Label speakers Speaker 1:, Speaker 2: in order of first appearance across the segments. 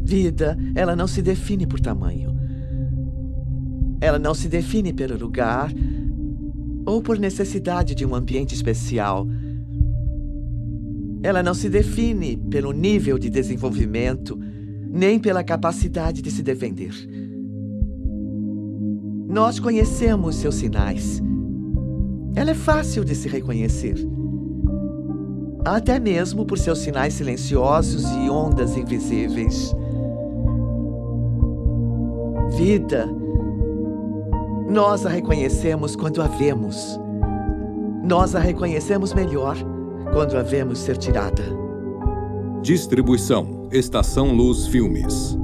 Speaker 1: Vida, ela não se define por tamanho. Ela não se define pelo lugar ou por necessidade de um ambiente especial. Ela não se define pelo nível de desenvolvimento, nem pela capacidade de se defender. Nós conhecemos seus sinais. Ela é fácil de se reconhecer. Até mesmo por seus sinais silenciosos e ondas invisíveis. Vida, nós a reconhecemos quando a vemos. Nós a reconhecemos melhor quando a vemos ser tirada.
Speaker 2: Distribuição: Estação Luz Filmes.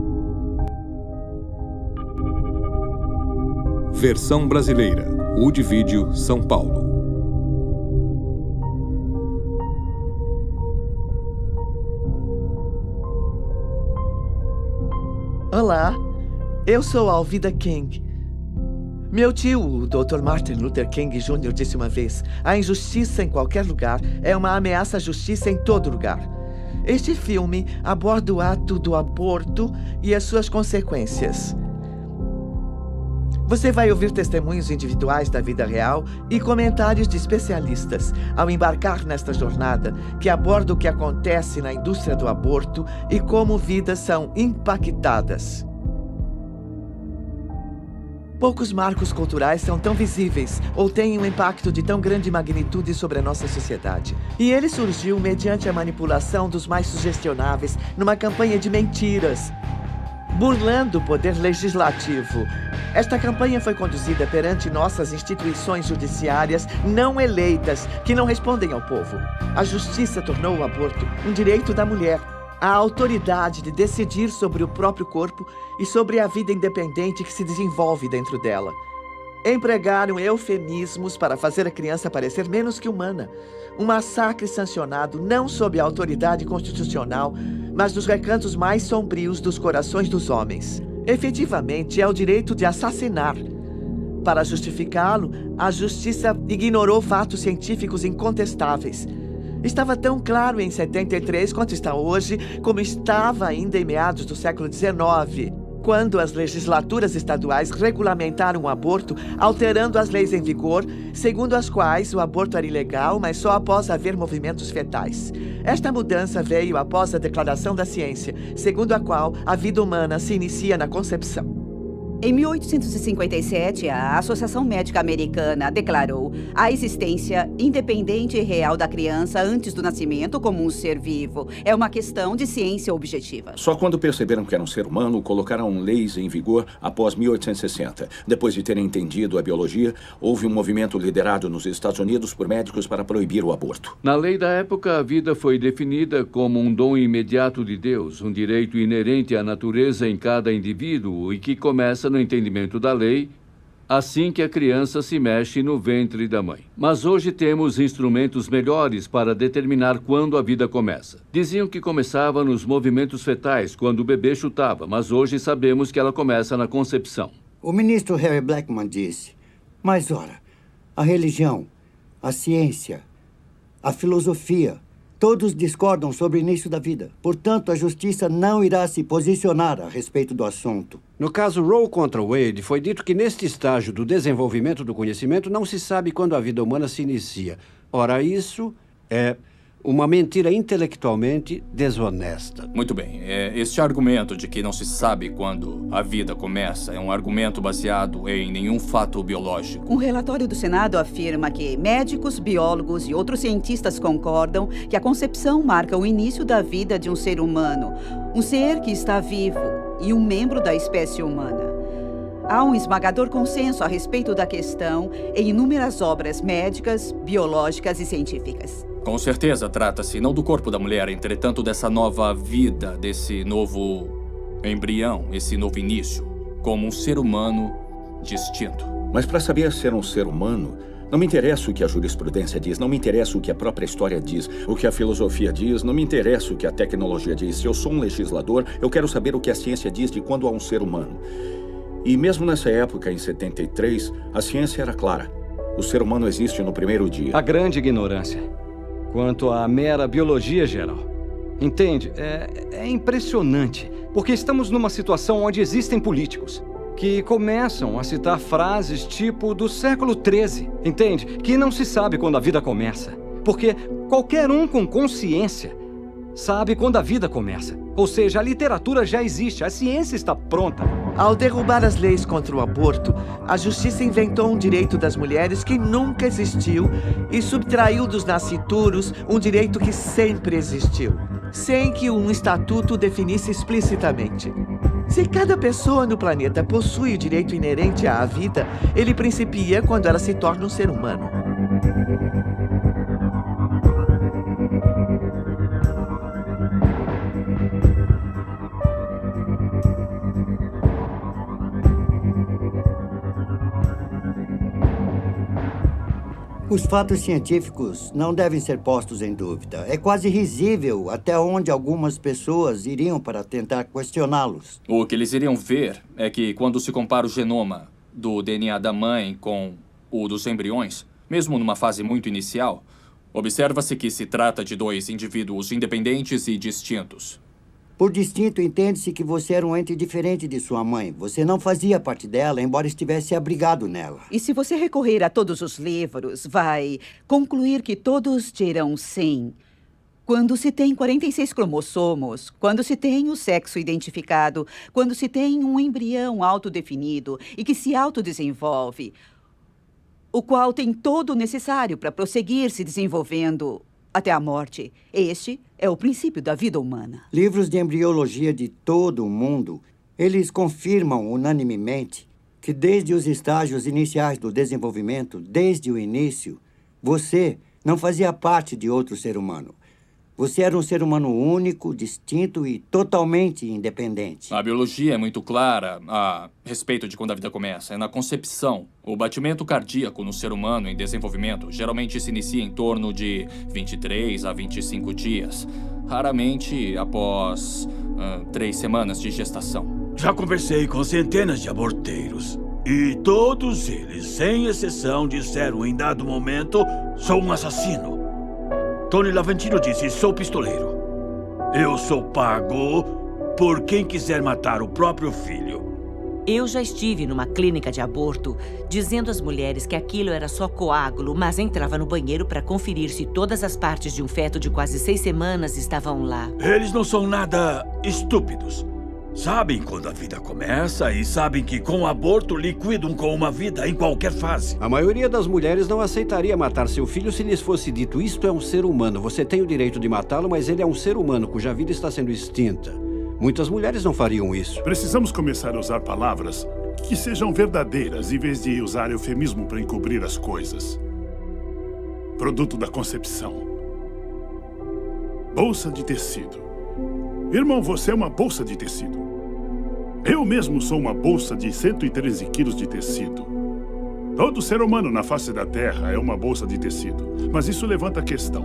Speaker 2: Versão brasileira: Wood Video, São Paulo.
Speaker 1: Olá, eu sou Alvida King. Meu tio, o Dr. Martin Luther King Jr., disse uma vez: a injustiça em qualquer lugar é uma ameaça à justiça em todo lugar. Este filme aborda o ato do aborto e as suas consequências. Você vai ouvir testemunhos individuais da vida real e comentários de especialistas ao embarcar nesta jornada que aborda o que acontece na indústria do aborto e como vidas são impactadas. Poucos marcos culturais são tão visíveis ou têm um impacto de tão grande magnitude sobre a nossa sociedade. E ele surgiu mediante a manipulação dos mais sugestionáveis numa campanha de mentiras, burlando o poder legislativo. Esta campanha foi conduzida perante nossas instituições judiciárias não eleitas, que não respondem ao povo. A justiça tornou o aborto um direito da mulher, a autoridade de decidir sobre o próprio corpo e sobre a vida independente que se desenvolve dentro dela. Empregaram eufemismos para fazer a criança parecer menos que humana. Um massacre sancionado não sob a autoridade constitucional, mas dos recantos mais sombrios dos corações dos homens. Efetivamente, é o direito de assassinar. Para justificá-lo, a justiça ignorou fatos científicos incontestáveis. Estava tão claro em 73 quanto está hoje, como estava ainda em meados do século XIX, quando as legislaturas estaduais regulamentaram o aborto, alterando as leis em vigor, segundo as quais o aborto era ilegal, mas só após haver movimentos fetais. Esta mudança veio após a declaração da ciência, segundo a qual a vida humana se inicia na concepção.
Speaker 3: Em 1857, a Associação Médica Americana declarou a existência independente e real da criança antes do nascimento como um ser vivo. É uma questão de ciência objetiva.
Speaker 4: Só quando perceberam que era um ser humano, colocaram leis em vigor após 1860. Depois de terem entendido a biologia, houve um movimento liderado nos Estados Unidos por médicos para proibir o aborto.
Speaker 5: Na lei da época, a vida foi definida como um dom imediato de Deus, um direito inerente à natureza em cada indivíduo e que começa no entendimento da lei, assim que a criança se mexe no ventre da mãe. Mas hoje temos instrumentos melhores para determinar quando a vida começa. Diziam que começava nos movimentos fetais, quando o bebê chutava, mas hoje sabemos que ela começa na concepção.
Speaker 6: O ministro Harry Blackman disse: mas ora, a religião, a ciência, a filosofia, todos discordam sobre o início da vida. Portanto, a justiça não irá se posicionar a respeito do assunto.
Speaker 7: No caso Roe contra Wade, foi dito que neste estágio do desenvolvimento do conhecimento não se sabe quando a vida humana se inicia. Ora, isso é uma mentira intelectualmente desonesta.
Speaker 8: Muito bem. Este argumento de que não se sabe quando a vida começa é um argumento baseado em nenhum fato biológico.
Speaker 3: Um relatório do Senado afirma que médicos, biólogos e outros cientistas concordam que a concepção marca o início da vida de um ser humano, um ser que está vivo e um membro da espécie humana. Há um esmagador consenso a respeito da questão em inúmeras obras médicas, biológicas e científicas.
Speaker 8: Com certeza trata-se não do corpo da mulher, entretanto dessa nova vida, desse novo embrião, esse novo início, como um ser humano distinto.
Speaker 4: Mas para saber ser um ser humano, não me interessa o que a jurisprudência diz, não me interessa o que a própria história diz, o que a filosofia diz, não me interessa o que a tecnologia diz. Se eu sou um legislador, eu quero saber o que a ciência diz de quando há um ser humano. E mesmo nessa época, em 73, a ciência era clara. O ser humano existe no primeiro dia.
Speaker 9: A grande ignorância quanto à mera biologia geral. Entende? É impressionante, porque estamos numa situação onde existem políticos que começam a citar frases tipo do século XIII, entende? Que não se sabe quando a vida começa, porque qualquer um com consciência sabe quando a vida começa. Ou seja, a literatura já existe, a ciência está pronta.
Speaker 1: Ao derrubar as leis contra o aborto, a justiça inventou um direito das mulheres que nunca existiu e subtraiu dos nascituros um direito que sempre existiu, sem que um estatuto definisse explicitamente. Se cada pessoa no planeta possui o direito inerente à vida, ele principia quando ela se torna um ser humano.
Speaker 6: Os fatos científicos não devem ser postos em dúvida. É quase risível até onde algumas pessoas iriam para tentar questioná-los.
Speaker 8: O que eles iriam ver é que quando se compara o genoma do DNA da mãe com o dos embriões, mesmo numa fase muito inicial, observa-se que se trata de dois indivíduos independentes e distintos.
Speaker 6: Por distinto, entende-se que você era um ente diferente de sua mãe. Você não fazia parte dela, embora estivesse abrigado nela.
Speaker 3: E se você recorrer a todos os livros, vai concluir que todos dirão sim. Quando se tem 46 cromossomos, quando se tem o sexo identificado, quando se tem um embrião autodefinido e que se autodesenvolve, o qual tem todo o necessário para prosseguir se desenvolvendo até a morte. Este é o princípio da vida humana.
Speaker 6: Livros de embriologia de todo o mundo, eles confirmam unanimemente que desde os estágios iniciais do desenvolvimento, desde o início, você não fazia parte de outro ser humano. Você era um ser humano único, distinto e totalmente independente.
Speaker 8: A biologia é muito clara a respeito de quando a vida começa. É na concepção. O batimento cardíaco no ser humano em desenvolvimento geralmente se inicia em torno de 23 a 25 dias. Raramente após 3 semanas de gestação.
Speaker 10: Já conversei com centenas de aborteiros. E todos eles, sem exceção, disseram em dado momento: sou um assassino. Tony Lavantino disse: sou pistoleiro. Eu sou pago por quem quiser matar o próprio filho.
Speaker 11: Eu já estive numa clínica de aborto dizendo às mulheres que aquilo era só coágulo, mas entrava no banheiro para conferir se todas as partes de um feto de quase 6 semanas estavam lá.
Speaker 10: Eles não são nada estúpidos. Sabem quando a vida começa e sabem que com o aborto liquidam com uma vida em qualquer fase.
Speaker 7: A maioria das mulheres não aceitaria matar seu filho se lhes fosse dito: isto é um ser humano, você tem o direito de matá-lo, mas ele é um ser humano cuja vida está sendo extinta. Muitas mulheres não fariam isso.
Speaker 12: Precisamos começar a usar palavras que sejam verdadeiras, em vez de usar eufemismo para encobrir as coisas. Produto da concepção. Bolsa de tecido. Irmão, você é uma bolsa de tecido. Eu mesmo sou uma bolsa de 113 quilos de tecido. Todo ser humano na face da Terra é uma bolsa de tecido. Mas isso levanta a questão.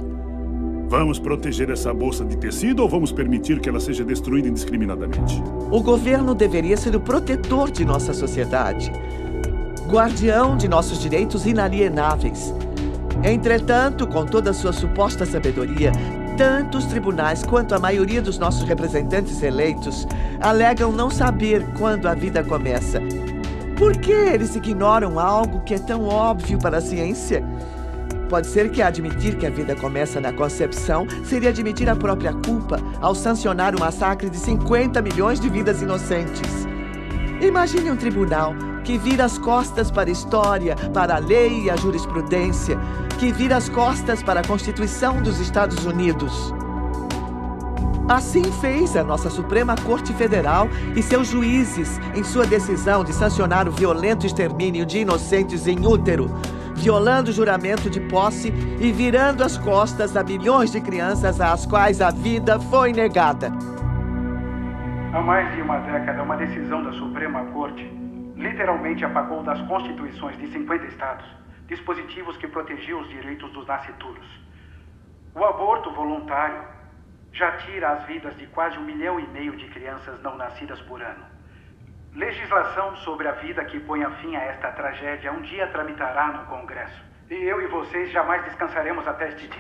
Speaker 12: Vamos proteger essa bolsa de tecido ou vamos permitir que ela seja destruída indiscriminadamente?
Speaker 1: O governo deveria ser o protetor de nossa sociedade, guardião de nossos direitos inalienáveis. Entretanto, com toda a sua suposta sabedoria, tanto os tribunais quanto a maioria dos nossos representantes eleitos alegam não saber quando a vida começa. Por que eles ignoram algo que é tão óbvio para a ciência? Pode ser que admitir que a vida começa na concepção seria admitir a própria culpa ao sancionar o massacre de 50 milhões de vidas inocentes. Imagine um tribunal que vira as costas para a história, para a lei e a jurisprudência, que vira as costas para a Constituição dos Estados Unidos. Assim fez a nossa Suprema Corte Federal e seus juízes em sua decisão de sancionar o violento extermínio de inocentes em útero, violando o juramento de posse e virando as costas a milhões de crianças às quais a vida foi negada.
Speaker 13: Há mais de uma década, uma decisão da Suprema Corte literalmente apagou das constituições de 50 estados dispositivos que protegiam os direitos dos nascituros. O aborto voluntário já tira as vidas de quase 1,5 milhão de crianças não nascidas por ano. Legislação sobre a vida que ponha fim a esta tragédia um dia tramitará no Congresso. E eu e vocês jamais descansaremos até este dia.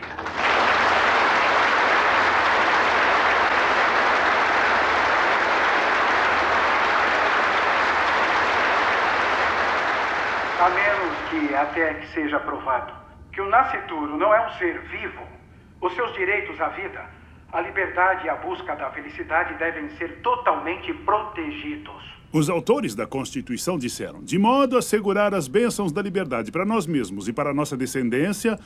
Speaker 13: A menos que até que seja provado que o nascituro não é um ser vivo, os seus direitos à vida, a liberdade e a busca da felicidade devem ser totalmente protegidos.
Speaker 12: Os autores da Constituição disseram, de modo a assegurar as bênçãos da liberdade para nós mesmos e para a nossa descendência,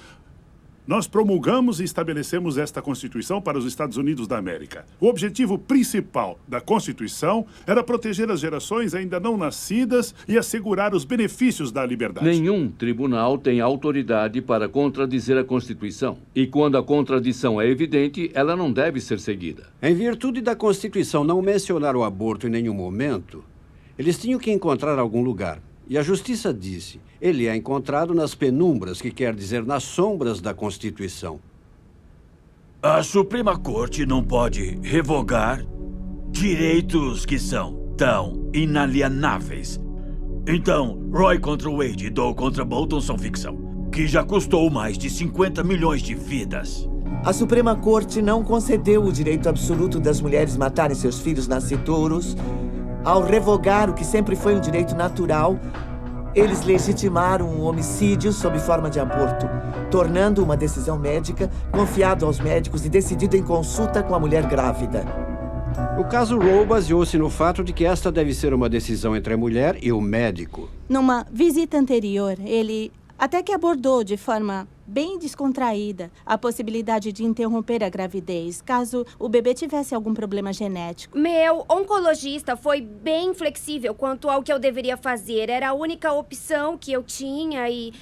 Speaker 12: nós promulgamos e estabelecemos esta Constituição para os Estados Unidos da América. O objetivo principal da Constituição era proteger as gerações ainda não nascidas e assegurar os benefícios da liberdade.
Speaker 5: Nenhum tribunal tem autoridade para contradizer a Constituição. E quando a contradição é evidente, ela não deve ser seguida.
Speaker 7: Em virtude da Constituição não mencionar o aborto em nenhum momento, eles tinham que encontrar algum lugar. E a Justiça disse, ele é encontrado nas penumbras, que quer dizer nas sombras da Constituição.
Speaker 10: A Suprema Corte não pode revogar direitos que são tão inalienáveis. Então, Roy contra Wade e Doe contra Bolton são ficção, que já custou mais de 50 milhões de vidas.
Speaker 1: A Suprema Corte não concedeu o direito absoluto das mulheres matarem seus filhos nascituros. Ao revogar o que sempre foi um direito natural, eles legitimaram um homicídio sob forma de aborto, tornando uma decisão médica confiada aos médicos e decidida em consulta com a mulher grávida.
Speaker 7: O caso Roe baseou-se no fato de que esta deve ser uma decisão entre a mulher e o médico.
Speaker 14: Numa visita anterior, ele até que abordou de forma bem descontraída a possibilidade de interromper a gravidez, caso o bebê tivesse algum problema genético.
Speaker 15: Meu oncologista foi bem flexível quanto ao que eu deveria fazer. Era a única opção que eu tinha e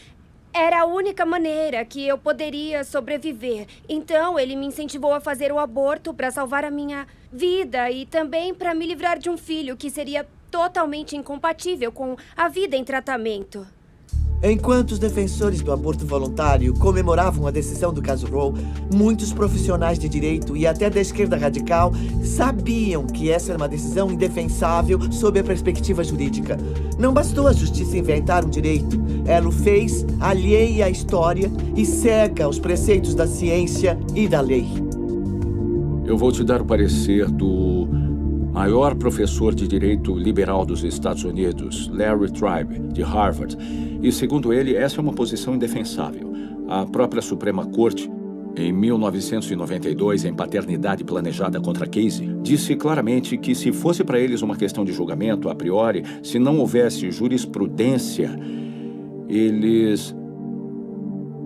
Speaker 15: era a única maneira que eu poderia sobreviver. Então, ele me incentivou a fazer o aborto para salvar a minha vida e também para me livrar de um filho que seria totalmente incompatível com a vida em tratamento.
Speaker 1: Enquanto os defensores do aborto voluntário comemoravam a decisão do caso Roe, muitos profissionais de direito e até da esquerda radical sabiam que essa era uma decisão indefensável sob a perspectiva jurídica. Não bastou a justiça inventar um direito. Ela o fez alheia à história e cega aos preceitos da ciência e da lei.
Speaker 4: Eu vou te dar o parecer do maior professor de direito liberal dos Estados Unidos, Larry Tribe, de Harvard. E, segundo ele, essa é uma posição indefensável. A própria Suprema Corte, em 1992, em paternidade planejada contra Casey, disse claramente que se fosse para eles uma questão de julgamento, a priori, se não houvesse jurisprudência, eles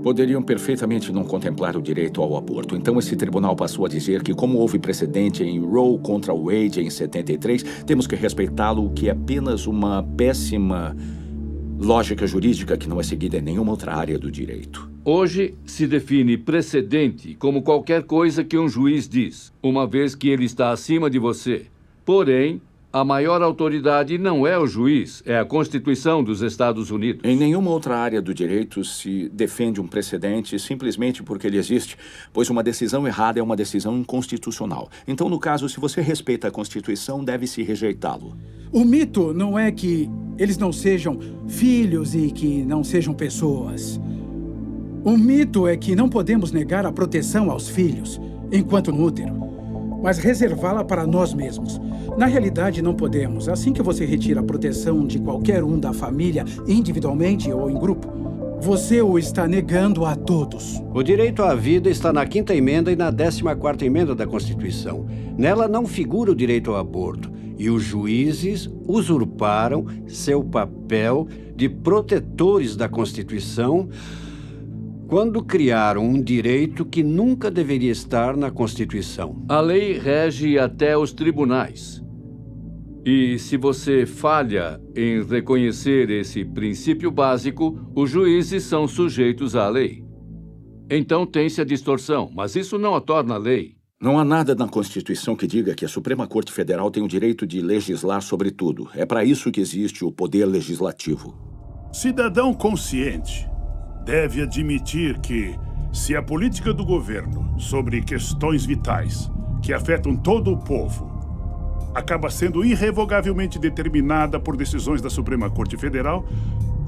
Speaker 4: poderiam perfeitamente não contemplar o direito ao aborto. Então, esse tribunal passou a dizer que, como houve precedente em Roe contra Wade em 73, temos que respeitá-lo, o que é apenas uma péssima lógica jurídica que não é seguida em nenhuma outra área do direito.
Speaker 5: Hoje se define precedente como qualquer coisa que um juiz diz, uma vez que ele está acima de você. Porém, a maior autoridade não é o juiz, é a Constituição dos Estados Unidos.
Speaker 4: Em nenhuma outra área do direito se defende um precedente simplesmente porque ele existe, pois uma decisão errada é uma decisão inconstitucional. Então, no caso, se você respeita a Constituição, deve-se rejeitá-lo.
Speaker 16: O mito não é que eles não sejam filhos e que não sejam pessoas. O mito é que não podemos negar a proteção aos filhos enquanto no útero, mas reservá-la para nós mesmos. Na realidade, não podemos. Assim que você retira a proteção de qualquer um da família, individualmente ou em grupo, você o está negando a todos.
Speaker 7: O direito à vida está na 5ª emenda e na 14ª emenda da Constituição. Nela não figura o direito ao aborto. E os juízes usurparam seu papel de protetores da Constituição quando criaram um direito que nunca deveria estar na Constituição.
Speaker 5: A lei rege até os tribunais. E se você falha em reconhecer esse princípio básico, os juízes são sujeitos à lei. Então tem-se a distorção, mas isso não a torna lei.
Speaker 4: Não há nada na Constituição que diga que a Suprema Corte Federal tem o direito de legislar sobre tudo. É para isso que existe o poder legislativo.
Speaker 12: Cidadão consciente deve admitir que, se a política do governo sobre questões vitais que afetam todo o povo acaba sendo irrevogavelmente determinada por decisões da Suprema Corte Federal,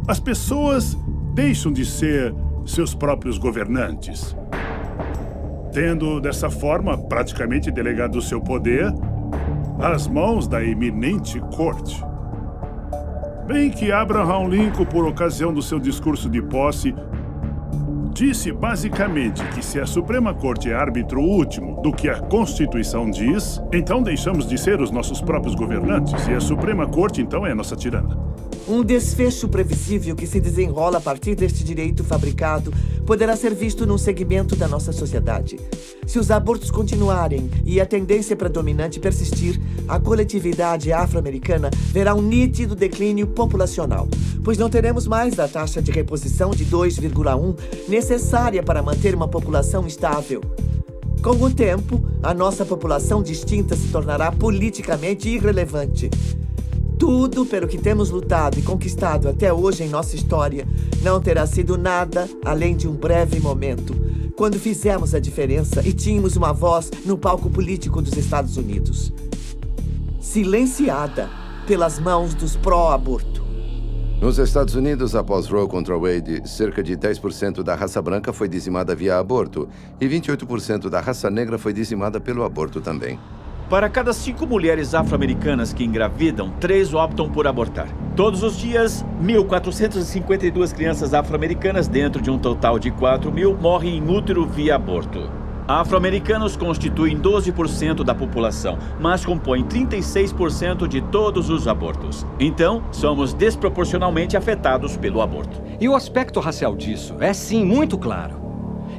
Speaker 12: as pessoas deixam de ser seus próprios governantes, tendo, dessa forma, praticamente delegado o seu poder às mãos da eminente corte. Bem que Abraham Lincoln, por ocasião do seu discurso de posse, disse basicamente que se a Suprema Corte é árbitro último do que a Constituição diz, então deixamos de ser os nossos próprios governantes e a Suprema Corte, então, é a nossa tirana.
Speaker 1: Um desfecho previsível que se desenrola a partir deste direito fabricado poderá ser visto num segmento da nossa sociedade. Se os abortos continuarem e a tendência predominante persistir, a coletividade afro-americana verá um nítido declínio populacional, pois não teremos mais a taxa de reposição de 2,1 necessária para manter uma população estável. Com o tempo, a nossa população distinta se tornará politicamente irrelevante. Tudo pelo que temos lutado e conquistado até hoje em nossa história não terá sido nada além de um breve momento, quando fizemos a diferença e tínhamos uma voz no palco político dos Estados Unidos. Silenciada pelas mãos dos pró-aborto.
Speaker 17: Nos Estados Unidos, após Roe contra Wade, cerca de 10% da raça branca foi dizimada via aborto e 28% da raça negra foi dizimada pelo aborto também.
Speaker 18: Para cada 5 mulheres afro-americanas que engravidam, 3 optam por abortar. Todos os dias, 1.452 crianças afro-americanas, dentro de um total de 4.000, morrem in útero via aborto. Afro-americanos constituem 12% da população, mas compõem 36% de todos os abortos. Então, somos desproporcionalmente afetados pelo aborto.
Speaker 9: E o aspecto racial disso é, sim, muito claro.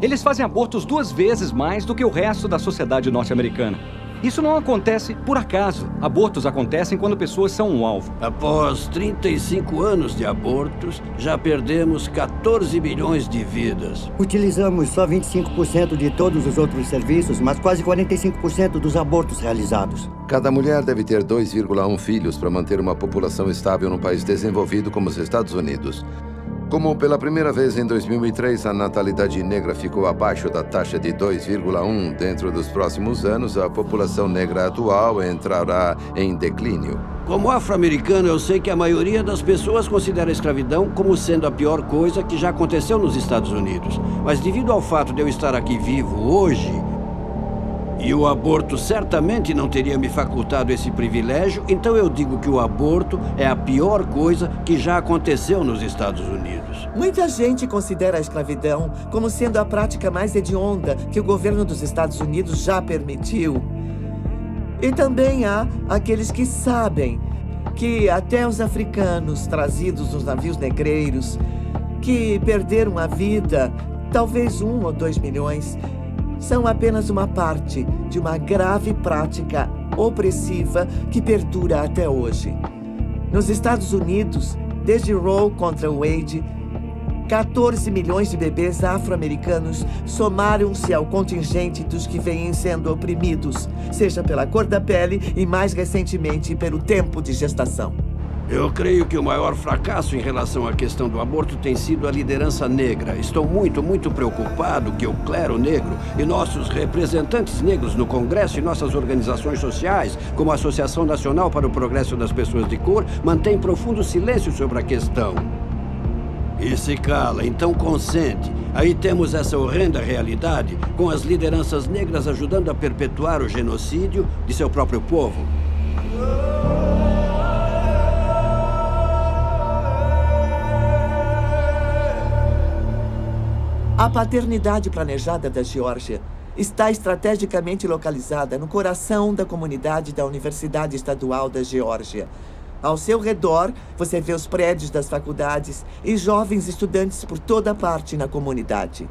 Speaker 9: Eles fazem abortos 2 vezes mais do que o resto da sociedade norte-americana. Isso não acontece por acaso. Abortos acontecem quando pessoas são um alvo.
Speaker 7: Após 35 anos de abortos, já perdemos 14 milhões de vidas.
Speaker 6: Utilizamos só 25% de todos os outros serviços, mas quase 45% dos abortos realizados.
Speaker 17: Cada mulher deve ter 2,1 filhos para manter uma população estável num país desenvolvido como os Estados Unidos. Como pela primeira vez em 2003 a natalidade negra ficou abaixo da taxa de 2,1, dentro dos próximos anos a população negra atual entrará em declínio.
Speaker 7: Como afro-americano, eu sei que a maioria das pessoas considera a escravidão como sendo a pior coisa que já aconteceu nos Estados Unidos. Mas devido ao fato de eu estar aqui vivo hoje, e o aborto certamente não teria me facultado esse privilégio, então eu digo que o aborto é a pior coisa que já aconteceu nos Estados Unidos.
Speaker 1: Muita gente considera a escravidão como sendo a prática mais hedionda que o governo dos Estados Unidos já permitiu. E também há aqueles que sabem que até os africanos trazidos nos navios negreiros, que perderam a vida, talvez 1 ou 2 milhões, são apenas uma parte de uma grave prática opressiva que perdura até hoje. Nos Estados Unidos, desde Roe contra Wade, 14 milhões de bebês afro-americanos somaram-se ao contingente dos que vêm sendo oprimidos, seja pela cor da pele e, mais recentemente, pelo tempo de gestação.
Speaker 7: Eu creio que o maior fracasso em relação à questão do aborto tem sido a liderança negra. Estou muito preocupado que o clero negro e nossos representantes negros no Congresso e nossas organizações sociais, como a Associação Nacional para o Progresso das Pessoas de Cor, mantêm profundo silêncio sobre a questão. E se cala, então consente. Aí temos essa horrenda realidade, com as lideranças negras ajudando a perpetuar o genocídio de seu próprio povo.
Speaker 1: A paternidade planejada da Geórgia está estrategicamente localizada no coração da comunidade da Universidade Estadual da Geórgia. Ao seu redor, você vê os prédios das faculdades e jovens estudantes por toda parte na comunidade.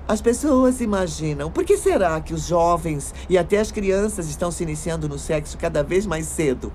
Speaker 1: As pessoas imaginam, por que será que os jovens e até as crianças estão se iniciando no sexo cada vez mais cedo?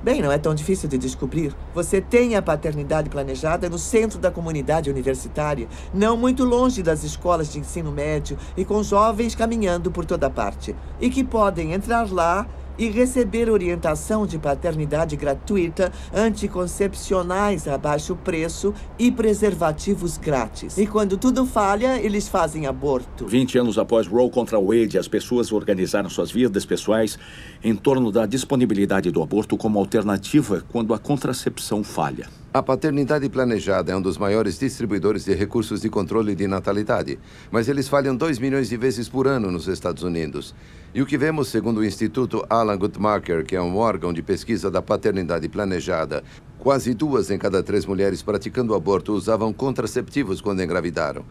Speaker 1: Bem, não é tão difícil de descobrir. Você tem a paternidade planejada no centro da comunidade universitária, não muito longe das escolas de ensino médio e com jovens caminhando por toda parte. E que podem entrar lá e receber orientação de paternidade gratuita, anticoncepcionais a baixo preço e preservativos grátis. E quando tudo falha, eles fazem aborto.
Speaker 4: 20 anos após Roe contra Wade, as pessoas organizaram suas vidas pessoais em torno da disponibilidade do aborto como alternativa quando a contracepção falha.
Speaker 17: A paternidade planejada é um dos maiores distribuidores de recursos de controle de natalidade, mas eles falham 2 milhões de vezes por ano nos Estados Unidos. E o que vemos, segundo o Instituto Alan Guttmacher, que é um órgão de pesquisa da paternidade planejada, Quase 2 em cada 3 mulheres praticando aborto usavam contraceptivos quando engravidaram.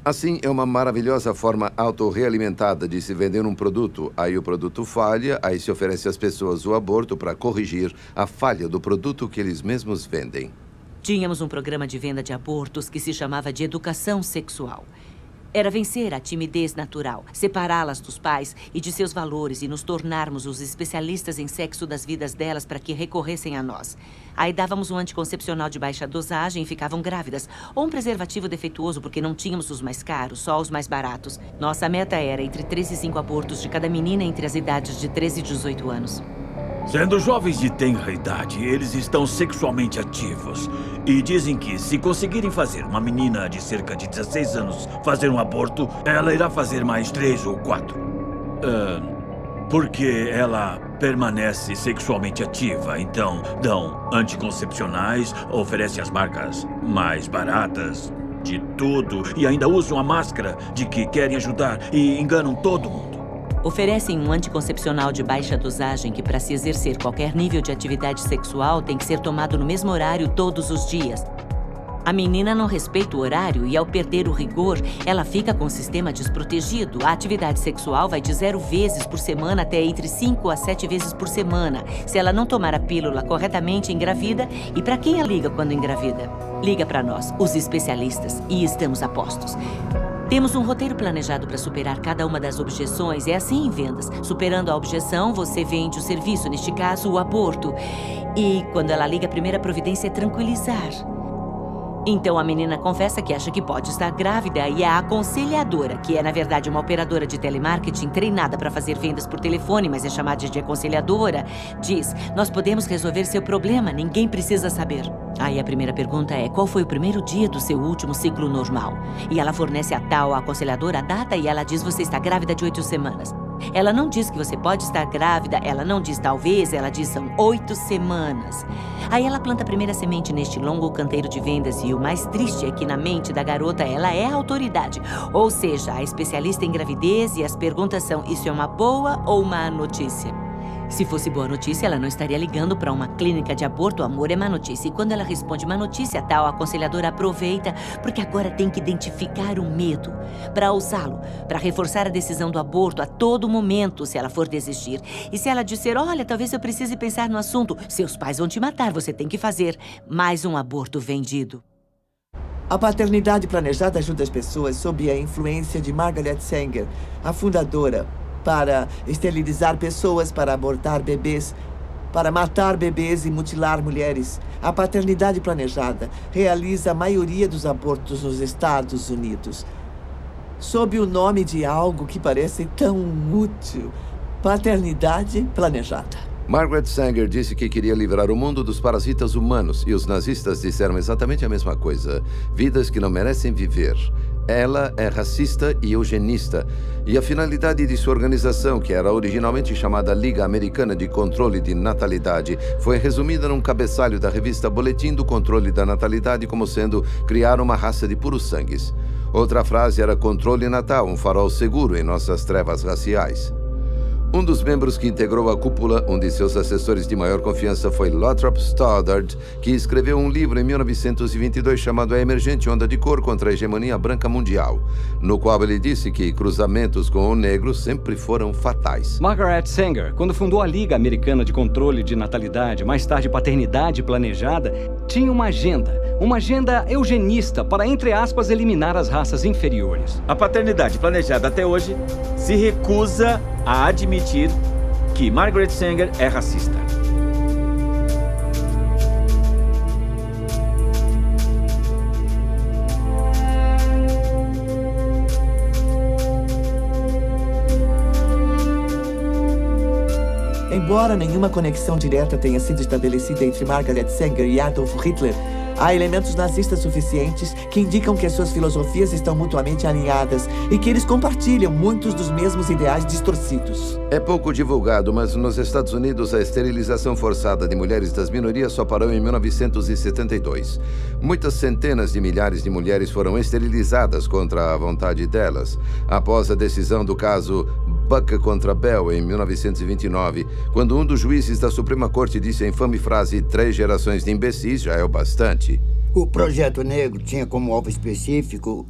Speaker 17: Assim, é uma maravilhosa forma autorrealimentada de se vender um produto. Aí o produto falha, aí se oferece às pessoas o aborto para corrigir a falha do produto que eles mesmos vendem.
Speaker 11: Tínhamos um programa de venda de abortos que se chamava de educação sexual. Era vencer a timidez natural, separá-las dos pais e de seus valores e nos tornarmos os especialistas em sexo das vidas delas para que recorressem a nós. Aí dávamos um anticoncepcional de baixa dosagem e ficavam grávidas. Ou um preservativo defeituoso porque não tínhamos os mais caros, só os mais baratos. Nossa meta era entre 3 e 5 abortos de cada menina entre as idades de 13 e 18 anos.
Speaker 10: Sendo jovens de tenra idade, eles estão sexualmente ativos. E dizem que se conseguirem fazer uma menina de cerca de 16 anos fazer um aborto, ela irá fazer mais 3 ou 4. Porque ela permanece sexualmente ativa. Então, dão anticoncepcionais, oferecem as marcas mais baratas de tudo e ainda usam a máscara de que querem ajudar e enganam todo mundo.
Speaker 11: Oferecem um anticoncepcional de baixa dosagem que, para se exercer qualquer nível de atividade sexual, tem que ser tomado no mesmo horário todos os dias. A menina não respeita o horário e, ao perder o rigor, ela fica com o sistema desprotegido. A atividade sexual vai de 0 vezes por semana até entre 5 a 7 vezes por semana. Se ela não tomar a pílula corretamente, engravida. E para quem ela liga quando engravida? Liga para nós, os especialistas, e estamos a postos. Temos um roteiro planejado para superar cada uma das objeções. É assim em vendas. Superando a objeção, você vende o serviço, neste caso, o aborto. E quando ela liga, a primeira providência é tranquilizar. Então a menina confessa que acha que pode estar grávida e a aconselhadora, que é na verdade uma operadora de telemarketing treinada para fazer vendas por telefone, mas é chamada de aconselhadora, diz: nós podemos resolver seu problema, ninguém precisa saber. Aí a primeira pergunta é: qual foi o primeiro dia do seu último ciclo normal? E ela fornece a tal aconselhadora a data e ela diz: você está grávida de 8 semanas. Ela não diz que você pode estar grávida, ela não diz talvez, ela diz são 8 semanas. Aí ela planta a primeira semente neste longo canteiro de vendas e o mais triste é que na mente da garota ela é a autoridade. Ou seja, a especialista em gravidez e as perguntas são: isso é uma boa ou má notícia? Se fosse boa notícia, ela não estaria ligando para uma clínica de aborto. Amor é má notícia. E quando ela responde má notícia, tal aconselhadora aproveita, porque agora tem que identificar o medo para usá-lo, para reforçar a decisão do aborto a todo momento, se ela for desistir. E se ela disser: olha, talvez eu precise pensar no assunto, seus pais vão te matar, você tem que fazer mais um aborto vendido.
Speaker 1: A paternidade planejada ajuda as pessoas sob a influência de Margaret Sanger, a fundadora, para esterilizar pessoas, para abortar bebês, para matar bebês e mutilar mulheres. A paternidade planejada realiza a maioria dos abortos nos Estados Unidos, sob o nome de algo que parece tão útil: paternidade planejada.
Speaker 17: Margaret Sanger disse que queria livrar o mundo dos parasitas humanos, e os nazistas disseram exatamente a mesma coisa: vidas que não merecem viver. Ela é racista e eugenista, e a finalidade de sua organização, que era originalmente chamada Liga Americana de Controle de Natalidade, foi resumida num cabeçalho da revista Boletim do Controle da Natalidade como sendo criar uma raça de puros sangues. Outra frase era controle natal, um farol seguro em nossas trevas raciais. Um dos membros que integrou a cúpula, um de seus assessores de maior confiança, foi Lothrop Stoddard, que escreveu um livro em 1922 chamado A Emergente Onda de Cor contra a Hegemonia Branca Mundial, no qual ele disse que cruzamentos com o negro sempre foram fatais.
Speaker 9: Margaret Sanger, quando fundou a Liga Americana de Controle de Natalidade, mais tarde Paternidade Planejada, tinha uma agenda eugenista para, entre aspas, eliminar as raças inferiores.
Speaker 18: A paternidade planejada até hoje se recusa a admitir que Margaret Sanger é racista.
Speaker 1: Embora nenhuma conexão direta tenha sido estabelecida entre Margaret Sanger e Adolf Hitler, há elementos nazistas suficientes que indicam que as suas filosofias estão mutuamente alinhadas e que eles compartilham muitos dos mesmos ideais distorcidos.
Speaker 17: É pouco divulgado, mas nos Estados Unidos a esterilização forçada de mulheres das minorias só parou em 1972. Muitas centenas de milhares de mulheres foram esterilizadas contra a vontade delas. Após a decisão do caso Buck contra Bell em 1929, quando um dos juízes da Suprema Corte disse a infame frase: 3 gerações de imbecis já é o bastante.
Speaker 6: O Projeto Negro tinha como alvo específico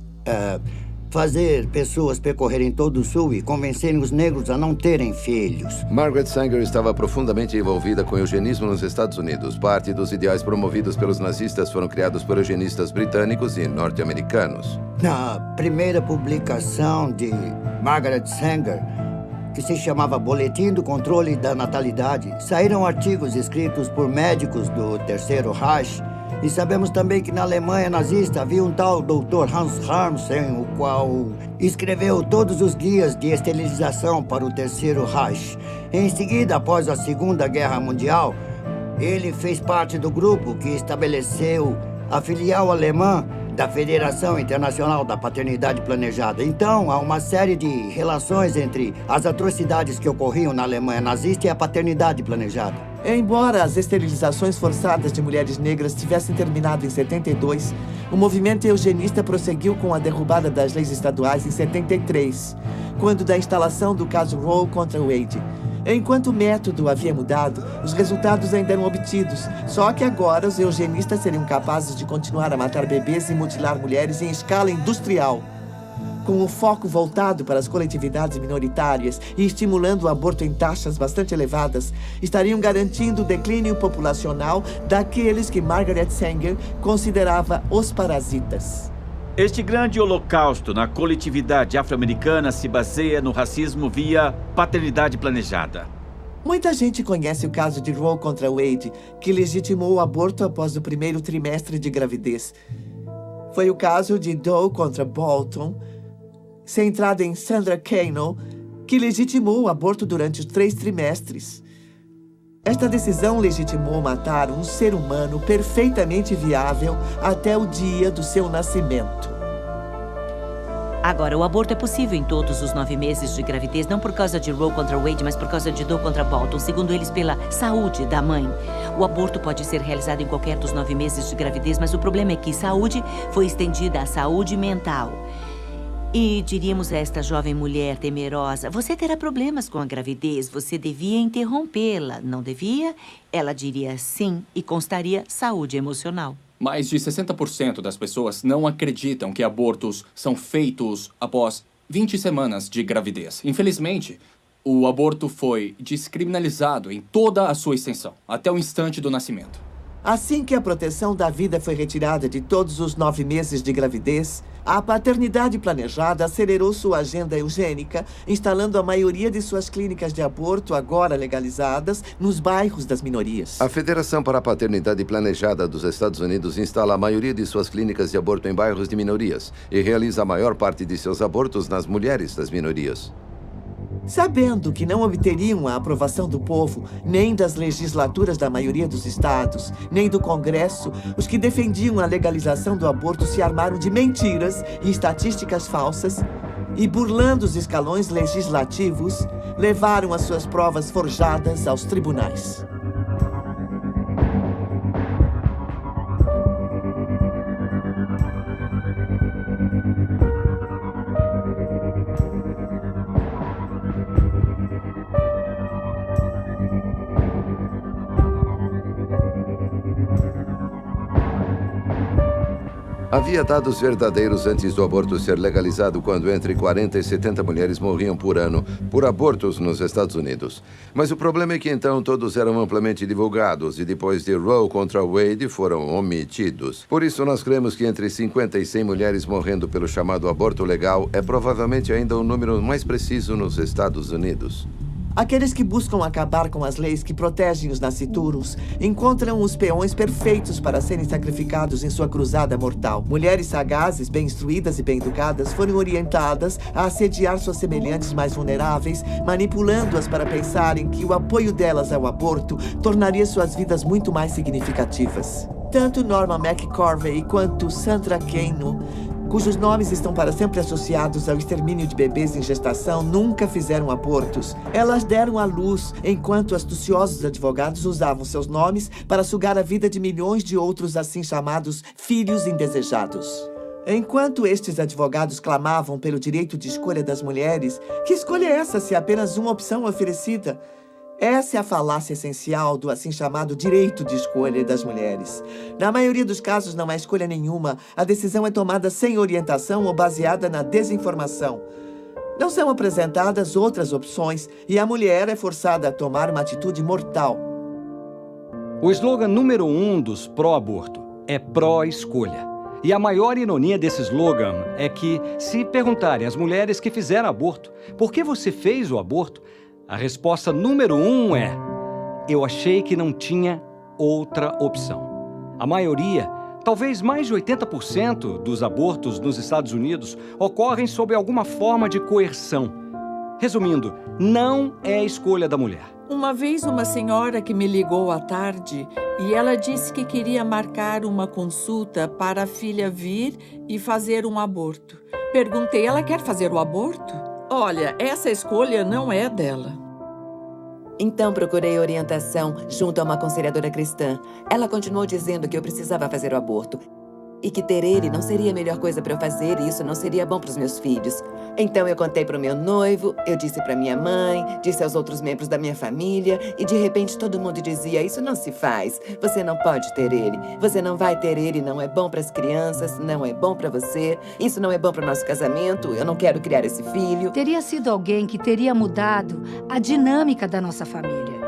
Speaker 6: fazer pessoas percorrerem todo o Sul e convencerem os negros a não terem filhos.
Speaker 17: Margaret Sanger estava profundamente envolvida com o eugenismo nos Estados Unidos. Parte dos ideais promovidos pelos nazistas foram criados por eugenistas britânicos e norte-americanos.
Speaker 6: Na primeira publicação de Margaret Sanger, que se chamava Boletim do Controle da Natalidade, saíram artigos escritos por médicos do Terceiro Reich. E sabemos também que na Alemanha nazista havia um tal Dr. Hans Harmsen, o qual escreveu todos os guias de esterilização para o Terceiro Reich. Em seguida, após a Segunda Guerra Mundial, ele fez parte do grupo que estabeleceu a filial alemã da Federação Internacional da Paternidade Planejada. Então, há uma série de relações entre as atrocidades que ocorriam na Alemanha nazista e a paternidade planejada.
Speaker 1: Embora as esterilizações forçadas de mulheres negras tivessem terminado em 72, o movimento eugenista prosseguiu com a derrubada das leis estaduais em 73, quando da instalação do caso Roe contra Wade. Enquanto o método havia mudado, os resultados ainda eram obtidos. Só que agora os eugenistas seriam capazes de continuar a matar bebês e mutilar mulheres em escala industrial. Com o foco voltado para as coletividades minoritárias e estimulando o aborto em taxas bastante elevadas, estariam garantindo o declínio populacional daqueles que Margaret Sanger considerava os parasitas.
Speaker 18: Este grande holocausto na coletividade afro-americana se baseia no racismo via paternidade planejada.
Speaker 1: Muita gente conhece o caso de Roe contra Wade, que legitimou o aborto após o primeiro trimestre de gravidez. Foi o caso de Doe contra Bolton, centrado em Sandra Kano, que legitimou o aborto durante os 3 trimestres. Esta decisão legitimou matar um ser humano perfeitamente viável até o dia do seu nascimento.
Speaker 11: Agora, o aborto é possível em todos os 9 meses de gravidez, não por causa de Roe contra Wade, mas por causa de Doe contra Bolton, segundo eles, pela saúde da mãe. O aborto pode ser realizado em qualquer dos 9 meses de gravidez, mas o problema é que saúde foi estendida à saúde mental. E diríamos a esta jovem mulher temerosa: você terá problemas com a gravidez, você devia interrompê-la, não devia? Ela diria sim e constaria saúde emocional.
Speaker 8: Mais de 60% das pessoas não acreditam que abortos são feitos após 20 semanas de gravidez. Infelizmente, o aborto foi descriminalizado em toda a sua extensão, até o instante do nascimento.
Speaker 1: Assim que a proteção da vida foi retirada de todos os 9 meses de gravidez, a paternidade planejada acelerou sua agenda eugênica, instalando a maioria de suas clínicas de aborto, agora legalizadas, nos bairros das minorias.
Speaker 17: A Federação para a Paternidade Planejada dos Estados Unidos instala a maioria de suas clínicas de aborto em bairros de minorias e realiza a maior parte de seus abortos nas mulheres das minorias.
Speaker 1: Sabendo que não obteriam a aprovação do povo, nem das legislaturas da maioria dos estados, nem do Congresso, os que defendiam a legalização do aborto se armaram de mentiras e estatísticas falsas e, burlando os escalões legislativos, levaram as suas provas forjadas aos tribunais.
Speaker 17: Havia dados verdadeiros antes do aborto ser legalizado, quando entre 40 e 70 mulheres morriam por ano por abortos nos Estados Unidos. Mas o problema é que então todos eram amplamente divulgados e depois de Roe contra Wade foram omitidos. Por isso nós cremos que entre 50 e 100 mulheres morrendo pelo chamado aborto legal é provavelmente ainda o número mais preciso nos Estados Unidos.
Speaker 1: Aqueles que buscam acabar com as leis que protegem os nascituros encontram os peões perfeitos para serem sacrificados em sua cruzada mortal. Mulheres sagazes, bem instruídas e bem educadas foram orientadas a assediar suas semelhantes mais vulneráveis, manipulando-as para pensarem que o apoio delas ao aborto tornaria suas vidas muito mais significativas. Tanto Norma McCorvey quanto Sandra Kano, cujos nomes estão para sempre associados ao extermínio de bebês em gestação, nunca fizeram abortos. Elas deram à luz, enquanto astuciosos advogados usavam seus nomes para sugar a vida de milhões de outros assim chamados filhos indesejados. Enquanto estes advogados clamavam pelo direito de escolha das mulheres, que escolha é essa se apenas uma opção oferecida? Essa é a falácia essencial do assim chamado direito de escolha das mulheres. Na maioria dos casos não há escolha nenhuma. A decisão é tomada sem orientação ou baseada na desinformação. Não são apresentadas outras opções e a mulher é forçada a tomar uma atitude mortal.
Speaker 9: O slogan número 1 dos pró-aborto é pró-escolha. E a maior ironia desse slogan é que, se perguntarem às mulheres que fizeram aborto por que você fez o aborto, a resposta número 1 é: eu achei que não tinha outra opção. A maioria, talvez mais de 80% dos abortos nos Estados Unidos ocorrem sob alguma forma de coerção. Resumindo, não é a escolha da mulher.
Speaker 19: Uma vez uma senhora que me ligou à tarde e ela disse que queria marcar uma consulta para a filha vir e fazer um aborto. Perguntei, ela quer fazer o aborto? Olha, essa escolha não é dela.
Speaker 20: Então procurei orientação junto a uma aconselhadora cristã. Ela continuou dizendo que eu precisava fazer o aborto e que ter ele não seria a melhor coisa para eu fazer e isso não seria bom para os meus filhos. Então eu contei para o meu noivo, eu disse para minha mãe, disse aos outros membros da minha família e de repente todo mundo dizia: isso não se faz, você não pode ter ele, você não vai ter ele, não é bom para as crianças, não é bom para você, isso não é bom para o nosso casamento, eu não quero criar esse filho.
Speaker 21: Teria sido alguém que teria mudado a dinâmica da nossa família.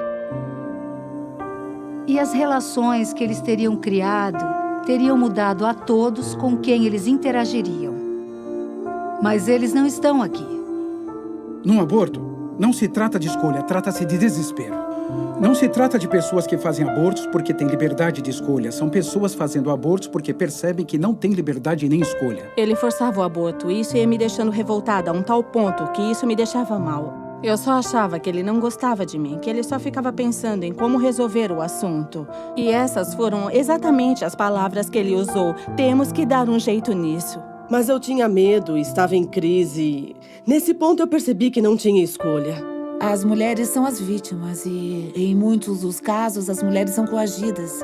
Speaker 21: E as relações que eles teriam criado teriam mudado a todos com quem eles interagiriam. Mas eles não estão aqui.
Speaker 16: Num aborto, não se trata de escolha, trata-se de desespero. Não se trata de pessoas que fazem abortos porque têm liberdade de escolha. São pessoas fazendo abortos porque percebem que não têm liberdade nem escolha.
Speaker 14: Ele forçava o aborto e isso ia me deixando revoltada a um tal ponto que isso me deixava mal. Eu só achava que ele não gostava de mim, que ele só ficava pensando em como resolver o assunto. E essas foram exatamente as palavras que ele usou. Temos que dar um jeito nisso.
Speaker 22: Mas eu tinha medo, estava em crise. Nesse ponto eu percebi que não tinha escolha.
Speaker 23: As mulheres são as vítimas e, em muitos dos casos, as mulheres são coagidas.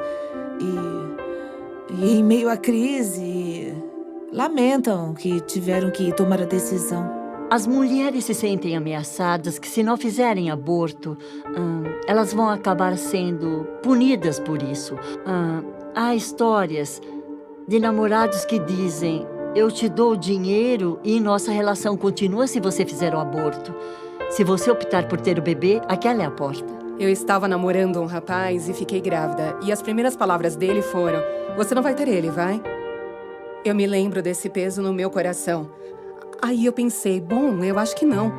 Speaker 23: E em meio à crise, lamentam que tiveram que tomar a decisão.
Speaker 24: As mulheres se sentem ameaçadas que, se não fizerem aborto, elas vão acabar sendo punidas por isso. Há histórias de namorados que dizem: eu te dou dinheiro e nossa relação continua se você fizer o aborto. Se você optar por ter o bebê, aquela é a porta.
Speaker 25: Eu estava namorando um rapaz e fiquei grávida. E as primeiras palavras dele foram: você não vai ter ele, vai? Eu me lembro desse peso no meu coração. Aí eu pensei, bom, eu acho que não.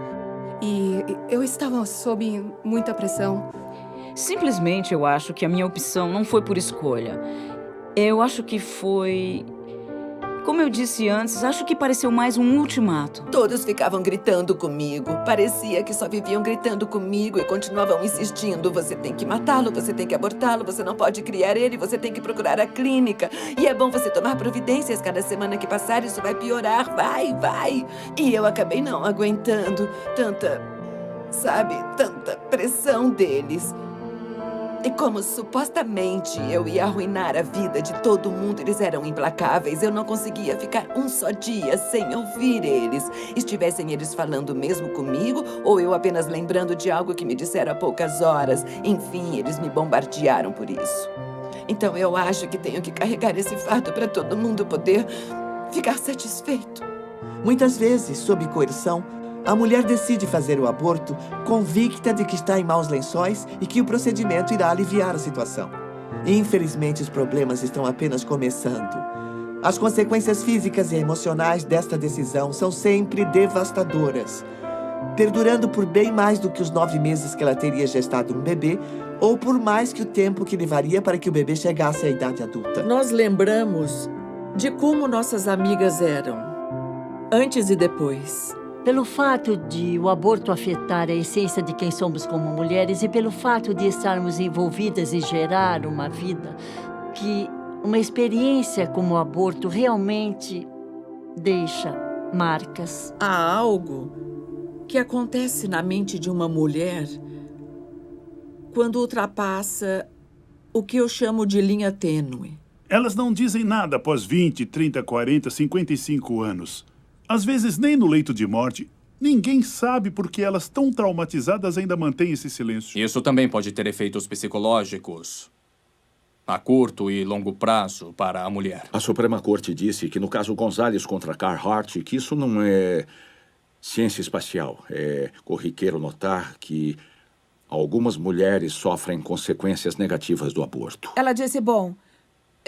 Speaker 25: E eu estava sob muita pressão.
Speaker 26: Simplesmente eu acho que a minha opção não foi por escolha. Eu acho que foi... Como eu disse antes, acho que pareceu mais um ultimato.
Speaker 20: Todos ficavam gritando comigo. Parecia que só viviam gritando comigo e continuavam insistindo. Você tem que matá-lo, você tem que abortá-lo, você não pode criar ele, você tem que procurar a clínica. E é bom você tomar providências. Cada semana que passar, isso vai piorar. Vai. E eu acabei não aguentando tanta pressão deles. E como supostamente eu ia arruinar a vida de todo mundo, eles eram implacáveis. Eu não conseguia ficar um só dia sem ouvir eles. Estivessem eles falando mesmo comigo, ou eu apenas lembrando de algo que me disseram há poucas horas. Enfim, eles me bombardearam por isso. Então eu acho que tenho que carregar esse fardo para todo mundo poder ficar satisfeito.
Speaker 1: Muitas vezes, sob coerção, a mulher decide fazer o aborto convicta de que está em maus lençóis e que o procedimento irá aliviar a situação. Infelizmente, os problemas estão apenas começando. As consequências físicas e emocionais desta decisão são sempre devastadoras, perdurando por bem mais do que os 9 meses que ela teria gestado um bebê ou por mais que o tempo que levaria para que o bebê chegasse à idade adulta.
Speaker 19: Nós lembramos de como nossas amigas eram, antes e depois.
Speaker 24: Pelo fato de o aborto afetar a essência de quem somos como mulheres e pelo fato de estarmos envolvidas em gerar uma vida, que uma experiência como o aborto realmente deixa marcas.
Speaker 19: Há algo que acontece na mente de uma mulher quando ultrapassa o que eu chamo de linha tênue.
Speaker 2: Elas não dizem nada após 20, 30, 40, 55 anos. Às vezes, nem no leito de morte. Ninguém sabe porque elas, tão traumatizadas, ainda mantêm esse silêncio.
Speaker 8: Isso também pode ter efeitos psicológicos a curto e longo prazo para a mulher.
Speaker 4: A Suprema Corte disse que no caso Gonzalez contra Carhart, que isso não é ciência espacial. É corriqueiro notar que algumas mulheres sofrem consequências negativas do aborto.
Speaker 23: Ela disse, bom,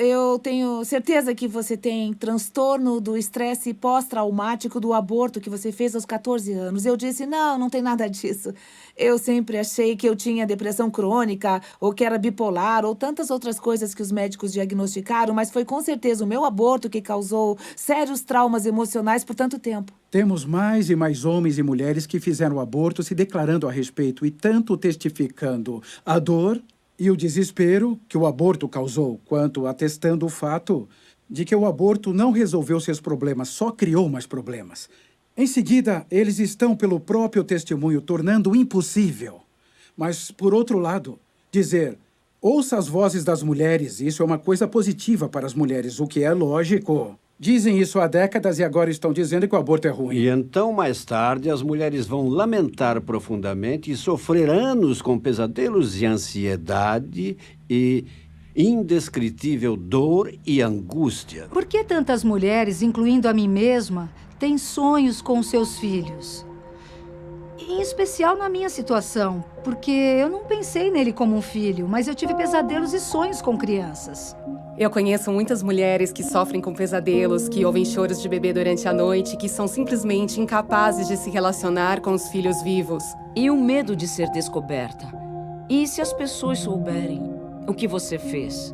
Speaker 23: eu tenho certeza que você tem transtorno do estresse pós-traumático do aborto que você fez aos 14 anos. Eu disse, não tem nada disso. Eu sempre achei que eu tinha depressão crônica, ou que era bipolar, ou tantas outras coisas que os médicos diagnosticaram, mas foi com certeza o meu aborto que causou sérios traumas emocionais por tanto tempo.
Speaker 16: Temos mais e mais homens e mulheres que fizeram o aborto se declarando a respeito e tanto testificando a dor e o desespero que o aborto causou, quanto atestando o fato de que o aborto não resolveu seus problemas, só criou mais problemas. Em seguida, eles estão, pelo próprio testemunho, tornando impossível. Mas, por outro lado, dizer, ouça as vozes das mulheres, isso é uma coisa positiva para as mulheres, o que é lógico. Dizem isso há décadas e agora estão dizendo que o aborto é ruim.
Speaker 7: E então, mais tarde, as mulheres vão lamentar profundamente e sofrer anos com pesadelos de ansiedade e indescritível dor e angústia.
Speaker 21: Por que tantas mulheres, incluindo a mim mesma, têm sonhos com seus filhos? Em especial na minha situação, porque eu não pensei nele como um filho, mas eu tive pesadelos e sonhos com crianças.
Speaker 25: Eu conheço muitas mulheres que sofrem com pesadelos, que ouvem choros de bebê durante a noite, que são simplesmente incapazes de se relacionar com os filhos vivos.
Speaker 26: E o medo de ser descoberta. E se as pessoas souberem o que você fez?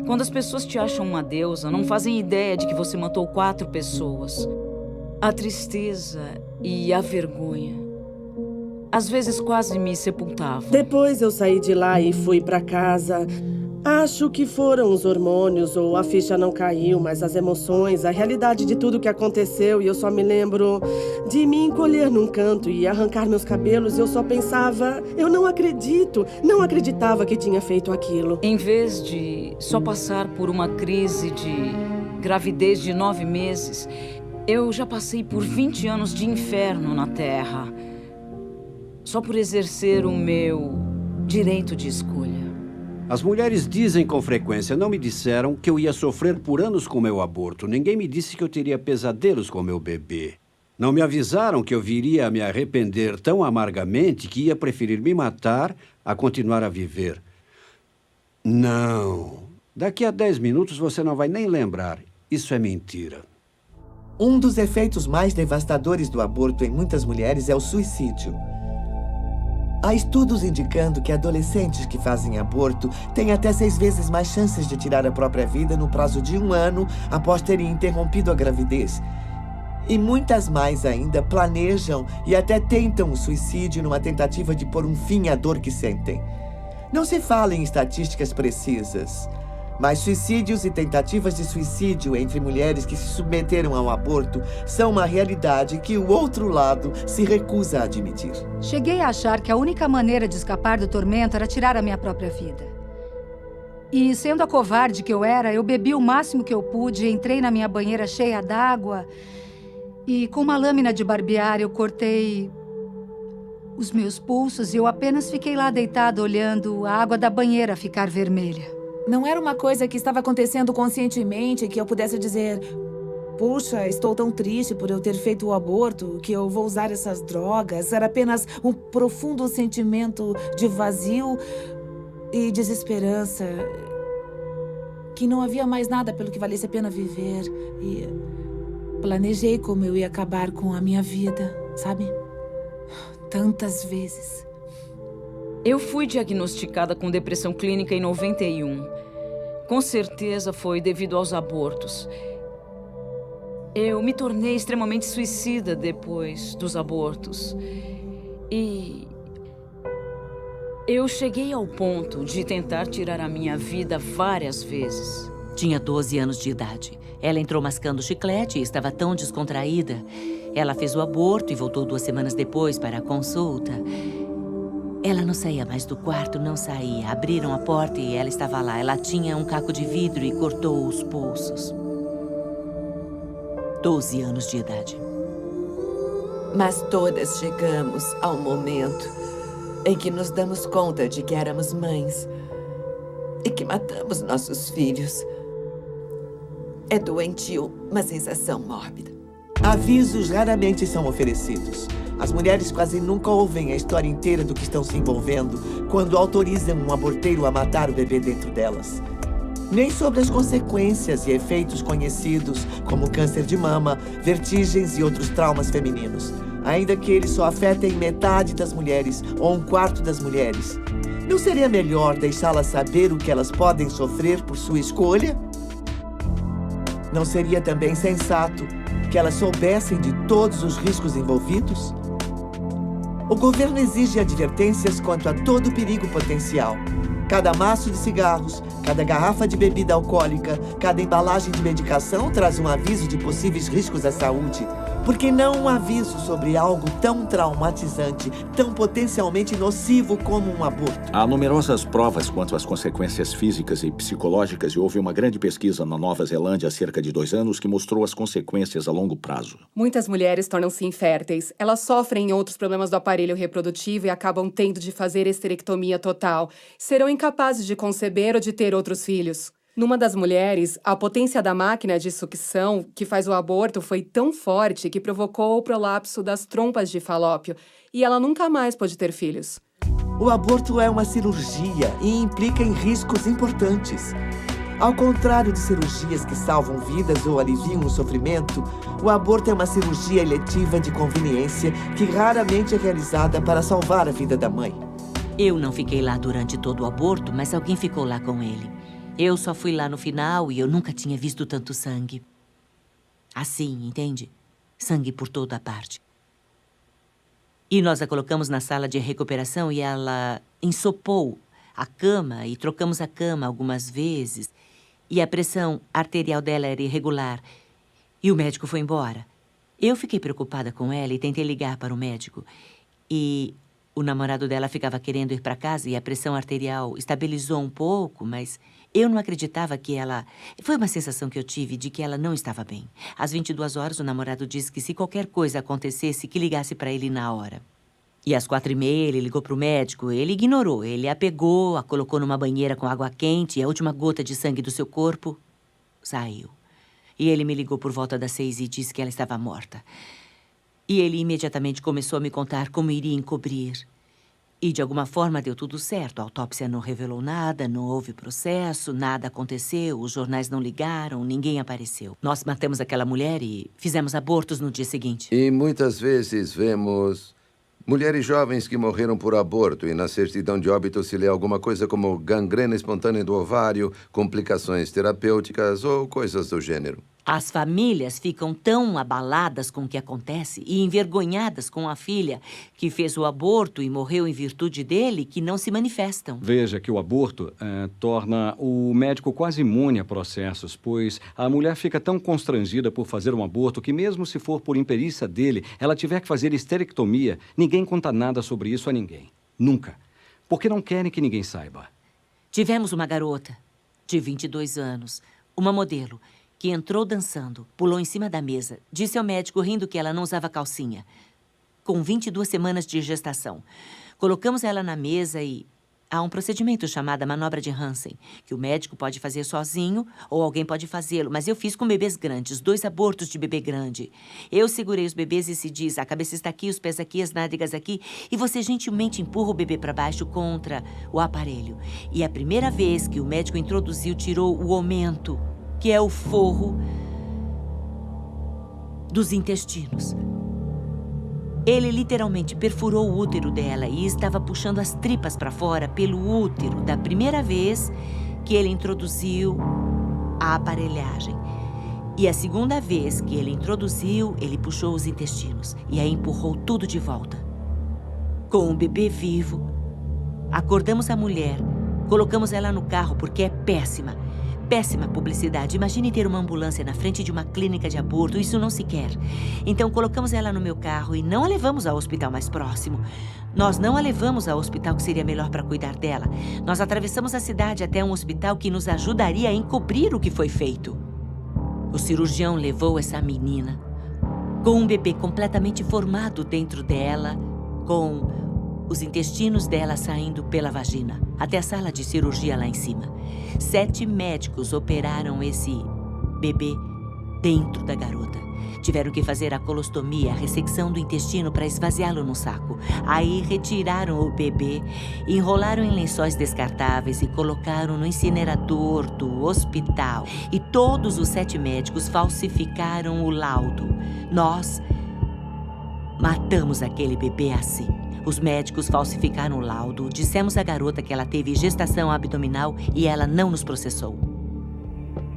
Speaker 26: Quando as pessoas te acham uma deusa, não fazem ideia de que você matou 4 pessoas. A tristeza e a vergonha, às vezes quase me sepultavam.
Speaker 22: Depois eu saí de lá e fui pra casa. Acho que foram os hormônios ou a ficha não caiu, mas as emoções, a realidade de tudo que aconteceu, e eu só me lembro de me encolher num canto e arrancar meus cabelos, e eu só pensava, eu não acredito, não acreditava que tinha feito aquilo.
Speaker 26: Em vez de só passar por uma crise de gravidez de 9 meses, eu já passei por 20 anos de inferno na Terra, só por exercer o meu direito de escolha.
Speaker 7: As mulheres dizem com frequência, não me disseram que eu ia sofrer por anos com meu aborto. Ninguém me disse que eu teria pesadelos com meu bebê. Não me avisaram que eu viria a me arrepender tão amargamente que ia preferir me matar a continuar a viver. Não. Daqui a 10 minutos você não vai nem lembrar. Isso é mentira.
Speaker 1: Um dos efeitos mais devastadores do aborto em muitas mulheres é o suicídio. Há estudos indicando que adolescentes que fazem aborto têm até 6 vezes mais chances de tirar a própria vida no prazo de 1 ano após terem interrompido a gravidez. E muitas mais ainda planejam e até tentam o suicídio numa tentativa de pôr um fim à dor que sentem. Não se fala em estatísticas precisas, mas suicídios e tentativas de suicídio entre mulheres que se submeteram ao aborto são uma realidade que o outro lado se recusa a admitir.
Speaker 21: Cheguei a achar que a única maneira de escapar do tormento era tirar a minha própria vida. E, sendo a covarde que eu era, eu bebi o máximo que eu pude, entrei na minha banheira cheia d'água e, com uma lâmina de barbear, eu cortei os meus pulsos e eu apenas fiquei lá deitada olhando a água da banheira ficar vermelha.
Speaker 23: Não era uma coisa que estava acontecendo conscientemente, que eu pudesse dizer, puxa, estou tão triste por eu ter feito o aborto, que eu vou usar essas drogas. Era apenas um profundo sentimento de vazio e desesperança, que não havia mais nada pelo que valesse a pena viver. E planejei como eu ia acabar com a minha vida, sabe? Tantas vezes.
Speaker 26: Eu fui diagnosticada com depressão clínica em 91. Com certeza foi devido aos abortos. Eu me tornei extremamente suicida depois dos abortos. E eu cheguei ao ponto de tentar tirar a minha vida várias vezes.
Speaker 11: Tinha 12 anos de idade. Ela entrou mascando chiclete e estava tão descontraída. Ela fez o aborto e voltou 2 semanas depois para a consulta. Ela não saía mais do quarto, não saía. Abriram a porta e ela estava lá. Ela tinha um caco de vidro e cortou os pulsos. 12 anos de idade.
Speaker 20: Mas todas chegamos ao momento em que nos damos conta de que éramos mães e que matamos nossos filhos. É doentio, uma sensação mórbida.
Speaker 1: Avisos raramente são oferecidos. As mulheres quase nunca ouvem a história inteira do que estão se envolvendo quando autorizam um aborteiro a matar o bebê dentro delas. Nem sobre as consequências e efeitos conhecidos, como câncer de mama, vertigens e outros traumas femininos. Ainda que eles só afetem metade das mulheres ou 1/4 das mulheres. Não seria melhor deixá-las saber o que elas podem sofrer por sua escolha? Não seria também sensato que elas soubessem de todos os riscos envolvidos? O governo exige advertências quanto a todo perigo potencial. Cada maço de cigarros, cada garrafa de bebida alcoólica, cada embalagem de medicação traz um aviso de possíveis riscos à saúde. Por que não um aviso sobre algo tão traumatizante, tão potencialmente nocivo como um aborto?
Speaker 4: Há numerosas provas quanto às consequências físicas e psicológicas e houve uma grande pesquisa na Nova Zelândia há cerca de 2 anos que mostrou as consequências a longo prazo.
Speaker 25: Muitas mulheres tornam-se inférteis. Elas sofrem outros problemas do aparelho reprodutivo e acabam tendo de fazer esterectomia total. Serão incapazes de conceber ou de ter outros filhos. Numa das mulheres, a potência da máquina de sucção que faz o aborto foi tão forte que provocou o prolapso das trompas de Falópio e ela nunca mais pôde ter filhos.
Speaker 1: O aborto é uma cirurgia e implica em riscos importantes. Ao contrário de cirurgias que salvam vidas ou aliviam o sofrimento, o aborto é uma cirurgia eletiva de conveniência que raramente é realizada para salvar a vida da mãe.
Speaker 11: Eu não fiquei lá durante todo o aborto, mas alguém ficou lá com ele. Eu só fui lá no final e eu nunca tinha visto tanto sangue. Assim, entende? Sangue por toda a parte. E nós a colocamos na sala de recuperação e ela ensopou a cama e trocamos a cama algumas vezes. E a pressão arterial dela era irregular. E o médico foi embora. Eu fiquei preocupada com ela e tentei ligar para o médico. E o namorado dela ficava querendo ir para casa e a pressão arterial estabilizou um pouco, mas eu não acreditava que ela... Foi uma sensação que eu tive de que ela não estava bem. Às 22 horas, o namorado disse que se qualquer coisa acontecesse, que ligasse para ele na hora. E às 4h30, ele ligou para o médico. Ele ignorou. Ele a pegou, a colocou numa banheira com água quente e a última gota de sangue do seu corpo saiu. E ele me ligou por volta das 6 e disse que ela estava morta. E ele imediatamente começou a me contar como iria encobrir. E, de alguma forma, deu tudo certo. A autópsia não revelou nada, não houve processo, nada aconteceu, os jornais não ligaram, ninguém apareceu. Nós matamos aquela mulher e fizemos abortos no dia seguinte.
Speaker 17: E muitas vezes vemos mulheres jovens que morreram por aborto e na certidão de óbito se lê alguma coisa como gangrena espontânea do ovário, complicações terapêuticas ou coisas do gênero.
Speaker 11: As famílias ficam tão abaladas com o que acontece e envergonhadas com a filha que fez o aborto e morreu em virtude dele que não se manifestam.
Speaker 9: Veja que o aborto torna o médico quase imune a processos, pois a mulher fica tão constrangida por fazer um aborto que mesmo se for por imperícia dele, ela tiver que fazer esterectomia, ninguém conta nada sobre isso a ninguém. Nunca. Porque não querem que ninguém saiba.
Speaker 11: Tivemos uma garota de 22 anos, uma modelo, que entrou dançando, pulou em cima da mesa, disse ao médico rindo que ela não usava calcinha, com 22 semanas de gestação. Colocamos ela na mesa e há um procedimento chamado manobra de Hansen, que o médico pode fazer sozinho ou alguém pode fazê-lo, mas eu fiz com bebês grandes, 2 abortos de bebê grande. Eu segurei os bebês e se diz, a cabeça está aqui, os pés aqui, as nádegas aqui, e você gentilmente empurra o bebê para baixo contra o aparelho. E a primeira vez que o médico introduziu, tirou o aumento, que é o forro dos intestinos. Ele literalmente perfurou o útero dela e estava puxando as tripas para fora pelo útero da primeira vez que ele introduziu a aparelhagem. E a segunda vez que ele introduziu, ele puxou os intestinos e aí empurrou tudo de volta. Com o bebê vivo, acordamos a mulher, colocamos ela no carro porque é péssima. péssima publicidade. Imagine ter uma ambulância na frente de uma clínica de aborto. Isso não se quer. Então, colocamos ela no meu carro e não a levamos ao hospital mais próximo. Nós não a levamos ao hospital que seria melhor para cuidar dela. Nós atravessamos a cidade até um hospital que nos ajudaria a encobrir o que foi feito. O cirurgião levou essa menina com um bebê completamente formado dentro dela, com os intestinos dela saindo pela vagina, até a sala de cirurgia lá em cima. 7 médicos operaram esse bebê dentro da garota. Tiveram que fazer a colostomia, a ressecção do intestino para esvaziá-lo no saco. Aí retiraram o bebê, enrolaram em lençóis descartáveis e colocaram no incinerador do hospital. E todos os 7 médicos falsificaram o laudo. Nós matamos aquele bebê assim. Os médicos falsificaram o laudo, dissemos à garota que ela teve gestação abdominal e ela não nos processou.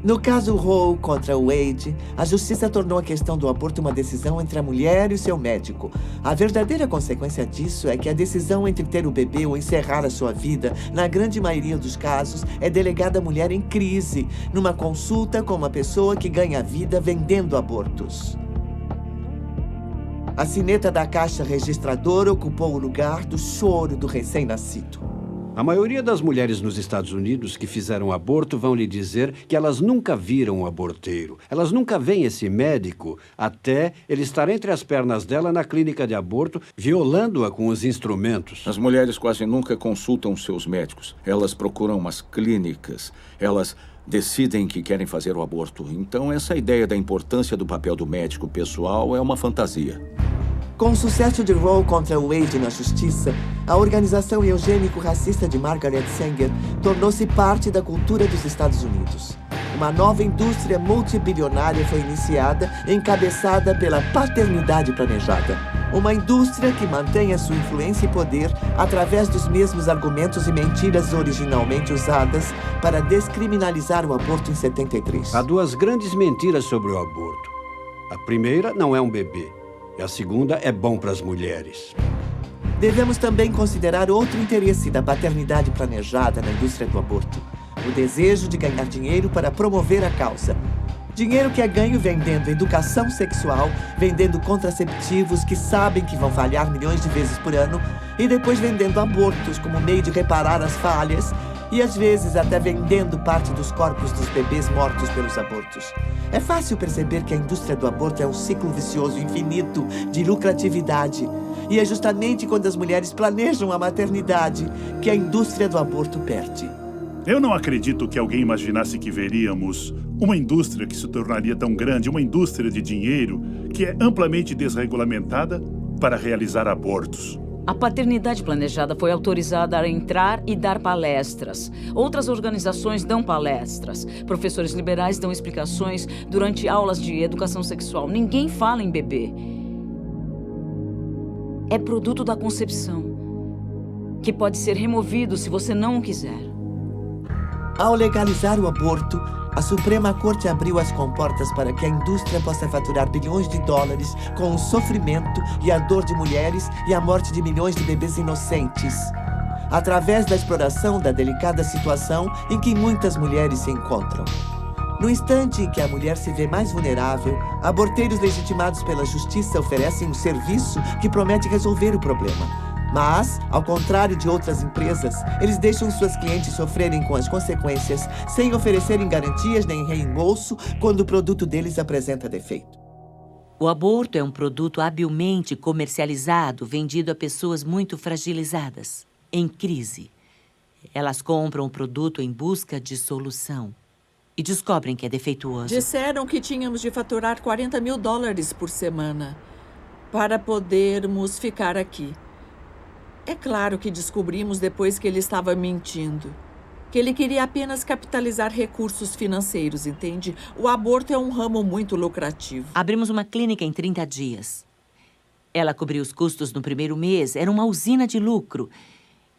Speaker 1: No caso Roe contra Wade, a justiça tornou a questão do aborto uma decisão entre a mulher e o seu médico. A verdadeira consequência disso é que a decisão entre ter o bebê ou encerrar a sua vida, na grande maioria dos casos, é delegada à mulher em crise, numa consulta com uma pessoa que ganha vida vendendo abortos. A sineta da caixa registradora ocupou o lugar do choro do recém-nascido.
Speaker 7: A maioria das mulheres nos Estados Unidos que fizeram aborto vão lhe dizer que elas nunca viram um aborteiro. Elas nunca veem esse médico até ele estar entre as pernas dela na clínica de aborto, violando-a com os instrumentos.
Speaker 4: As mulheres quase nunca consultam seus médicos. Elas procuram umas clínicas. Elas decidem que querem fazer o aborto. Então, essa ideia da importância do papel do médico pessoal é uma fantasia.
Speaker 1: Com o sucesso de Roe contra Wade na justiça, a organização eugênico-racista de Margaret Sanger tornou-se parte da cultura dos Estados Unidos. Uma nova indústria multibilionária foi iniciada, encabeçada pela paternidade planejada. Uma indústria que mantém a sua influência e poder através dos mesmos argumentos e mentiras originalmente usadas para descriminalizar o aborto em 73.
Speaker 7: Há 2 grandes mentiras sobre o aborto. A primeira não é um bebê. E a segunda é bom para as mulheres.
Speaker 1: Devemos também considerar outro interesse da paternidade planejada na indústria do aborto. O desejo de ganhar dinheiro para promover a causa. Dinheiro que é ganho vendendo educação sexual, vendendo contraceptivos que sabem que vão falhar milhões de vezes por ano, e depois vendendo abortos como meio de reparar as falhas, e às vezes até vendendo parte dos corpos dos bebês mortos pelos abortos. É fácil perceber que a indústria do aborto é um ciclo vicioso infinito de lucratividade. E é justamente quando as mulheres planejam a maternidade que a indústria do aborto perde.
Speaker 2: Eu não acredito que alguém imaginasse que veríamos uma indústria que se tornaria tão grande, uma indústria de dinheiro que é amplamente desregulamentada para realizar abortos.
Speaker 26: A paternidade planejada foi autorizada a entrar e dar palestras. Outras organizações dão palestras. Professores liberais dão explicações durante aulas de educação sexual. Ninguém fala em bebê. É produto da concepção, que pode ser removido se você não o quiser.
Speaker 1: Ao legalizar o aborto, a Suprema Corte abriu as comportas para que a indústria possa faturar bilhões de dólares com o sofrimento e a dor de mulheres e a morte de milhões de bebês inocentes, através da exploração da delicada situação em que muitas mulheres se encontram. No instante em que a mulher se vê mais vulnerável, aborteiros legitimados pela justiça oferecem um serviço que promete resolver o problema. Mas, ao contrário de outras empresas, eles deixam suas clientes sofrerem com as consequências sem oferecerem garantias nem reembolso quando o produto deles apresenta defeito.
Speaker 11: O aborto é um produto habilmente comercializado, vendido a pessoas muito fragilizadas, em crise. Elas compram o produto em busca de solução e descobrem que é defeituoso.
Speaker 19: Disseram que tínhamos de faturar $40 mil por semana para podermos ficar aqui. É claro que descobrimos depois que ele estava mentindo. Que ele queria apenas capitalizar recursos financeiros, entende? O aborto é um ramo muito lucrativo.
Speaker 11: Abrimos uma clínica em 30 dias. Ela cobriu os custos no primeiro mês. Era uma usina de lucro.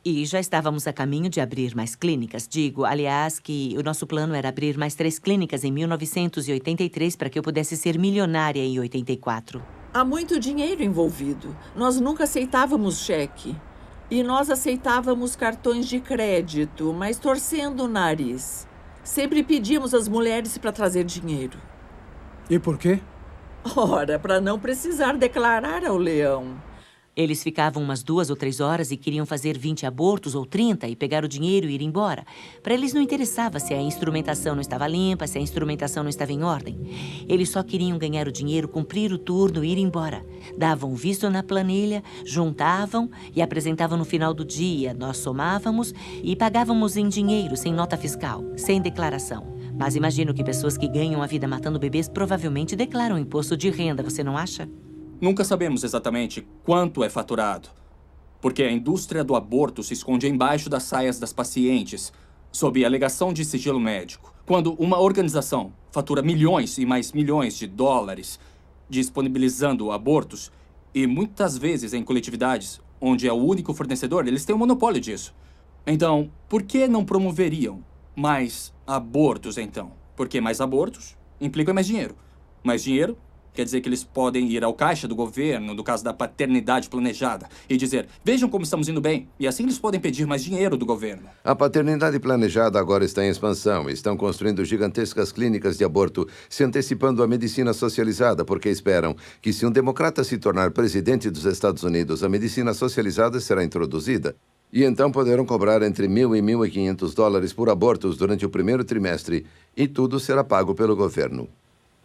Speaker 11: E já estávamos a caminho de abrir mais clínicas. Digo, aliás, que o nosso plano era abrir mais 3 clínicas em 1983 para que eu pudesse ser milionária em 84.
Speaker 19: Há muito dinheiro envolvido. Nós nunca aceitávamos cheque. E nós aceitávamos cartões de crédito, mas torcendo o nariz. Sempre pedíamos às mulheres para trazer dinheiro.
Speaker 16: E por quê?
Speaker 19: Ora, para não precisar declarar ao leão.
Speaker 11: Eles ficavam umas 2 ou 3 horas e queriam fazer 20 abortos ou 30 e pegar o dinheiro e ir embora. Para eles não interessava se a instrumentação não estava limpa, se a instrumentação não estava em ordem. Eles só queriam ganhar o dinheiro, cumprir o turno e ir embora. Davam o visto na planilha, juntavam e apresentavam no final do dia. Nós somávamos e pagávamos em dinheiro, sem nota fiscal, sem declaração. Mas imagino que pessoas que ganham a vida matando bebês provavelmente declaram imposto de renda, você não acha?
Speaker 8: Nunca sabemos exatamente quanto é faturado, porque a indústria do aborto se esconde embaixo das saias das pacientes, sob a alegação de sigilo médico. Quando uma organização fatura milhões e mais milhões de dólares disponibilizando abortos, e muitas vezes em coletividades, onde é o único fornecedor, eles têm um monopólio disso. Então, por que não promoveriam mais abortos, então? Porque mais abortos implicam mais dinheiro. Mais dinheiro quer dizer que eles podem ir ao caixa do governo, no caso da paternidade planejada, e dizer, vejam como estamos indo bem. E assim eles podem pedir mais dinheiro do governo.
Speaker 17: A paternidade planejada agora está em expansão. Estão construindo gigantescas clínicas de aborto, se antecipando à medicina socializada, porque esperam que se um democrata se tornar presidente dos Estados Unidos, a medicina socializada será introduzida. E então poderão cobrar entre $1.000 e $1.500 por abortos durante o primeiro trimestre, e tudo será pago pelo governo.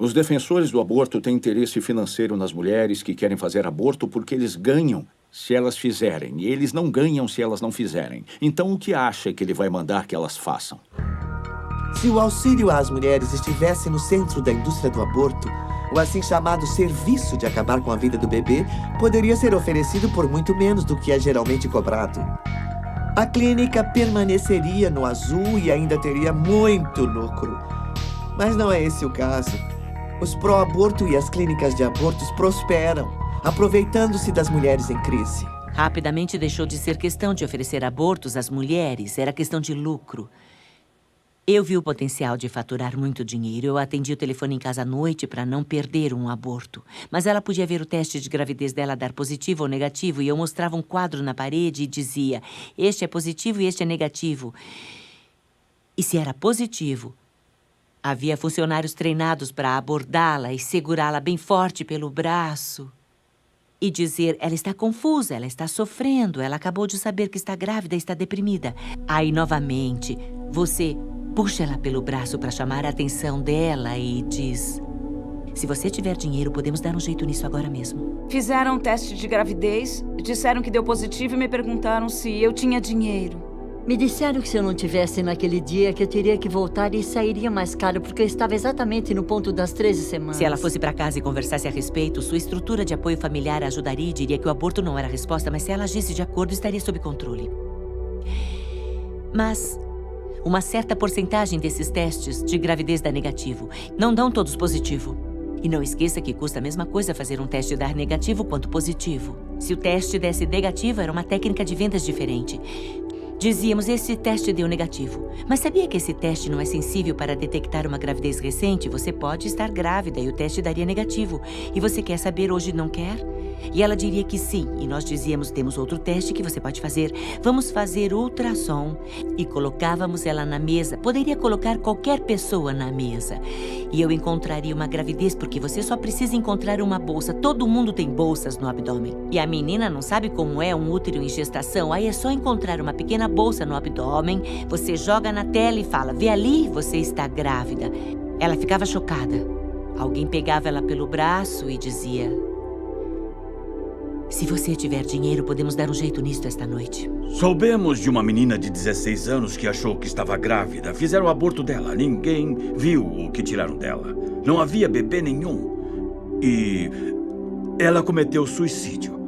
Speaker 4: Os defensores do aborto têm interesse financeiro nas mulheres que querem fazer aborto porque eles ganham se elas fizerem, e eles não ganham se elas não fizerem. Então, o que acha que ele vai mandar que elas façam?
Speaker 1: Se o auxílio às mulheres estivesse no centro da indústria do aborto, o assim chamado serviço de acabar com a vida do bebê poderia ser oferecido por muito menos do que é geralmente cobrado. A clínica permaneceria no azul e ainda teria muito lucro. Mas não é esse o caso. Os pró-aborto e as clínicas de abortos prosperam, aproveitando-se das mulheres em crise.
Speaker 11: Rapidamente deixou de ser questão de oferecer abortos às mulheres, era questão de lucro. Eu vi o potencial de faturar muito dinheiro. Eu atendi o telefone em casa à noite para não perder um aborto. Mas ela podia ver o teste de gravidez dela dar positivo ou negativo, e eu mostrava um quadro na parede e dizia, este é positivo e este é negativo. E se era positivo, havia funcionários treinados para abordá-la e segurá-la bem forte pelo braço e dizer, ela está confusa, ela está sofrendo, ela acabou de saber que está grávida, está deprimida. Aí, novamente, você puxa ela pelo braço para chamar a atenção dela e diz, se você tiver dinheiro, podemos dar um jeito nisso agora mesmo.
Speaker 26: Fizeram um teste de gravidez, disseram que deu positivo e me perguntaram se eu tinha dinheiro.
Speaker 24: Me disseram que se eu não tivesse naquele dia, que eu teria que voltar e sairia mais caro, porque eu estava exatamente no ponto das 13 semanas.
Speaker 11: Se ela fosse para casa e conversasse a respeito, sua estrutura de apoio familiar a ajudaria e diria que o aborto não era a resposta, mas se ela agisse de acordo, estaria sob controle. Mas uma certa porcentagem desses testes de gravidez dá negativo. Não dão todos positivo. E não esqueça que custa a mesma coisa fazer um teste dar negativo quanto positivo. Se o teste desse negativo, era uma técnica de vendas diferente. Dizíamos, esse teste deu negativo. Mas sabia que esse teste não é sensível para detectar uma gravidez recente? Você pode estar grávida e o teste daria negativo. E você quer saber hoje, não quer? E ela diria que sim. E nós dizíamos, temos outro teste que você pode fazer. Vamos fazer ultrassom. E colocávamos ela na mesa. Poderia colocar qualquer pessoa na mesa. E eu encontraria uma gravidez, porque você só precisa encontrar uma bolsa. Todo mundo tem bolsas no abdômen. E a menina não sabe como é um útero em gestação. Aí é só encontrar uma pequena bolsa no abdômen. Você joga na tela e fala, vê ali, você está grávida. Ela ficava chocada. Alguém pegava ela pelo braço e dizia, se você tiver dinheiro, podemos dar um jeito nisto esta noite.
Speaker 18: Soubemos de uma menina de 16 anos que achou que estava grávida. Fizeram o aborto dela. Ninguém viu o que tiraram dela. Não havia bebê nenhum. E ela cometeu suicídio.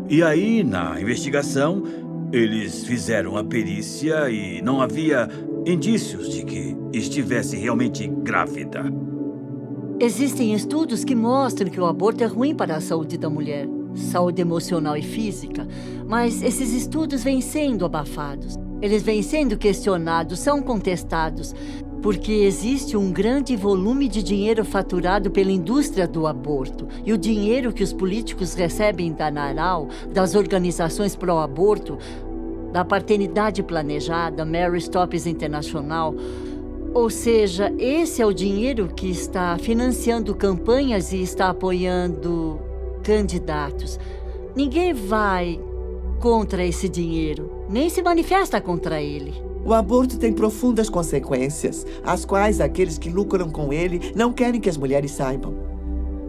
Speaker 18: E aí, na investigação, eles fizeram a perícia e não havia indícios de que estivesse realmente grávida.
Speaker 24: Existem estudos que mostram que o aborto é ruim para a saúde da mulher. Saúde emocional e física, mas esses estudos vêm sendo abafados. Eles vêm sendo questionados, são contestados, porque existe um grande volume de dinheiro faturado pela indústria do aborto. E o dinheiro que os políticos recebem da NARAL, das organizações pró-aborto, da paternidade planejada, Mary Stoppes International, Ou seja, esse é o dinheiro que está financiando campanhas e está apoiando candidatos. Ninguém vai contra esse dinheiro, nem se manifesta contra ele.
Speaker 1: O aborto tem profundas consequências, as quais aqueles que lucram com ele não querem que as mulheres saibam.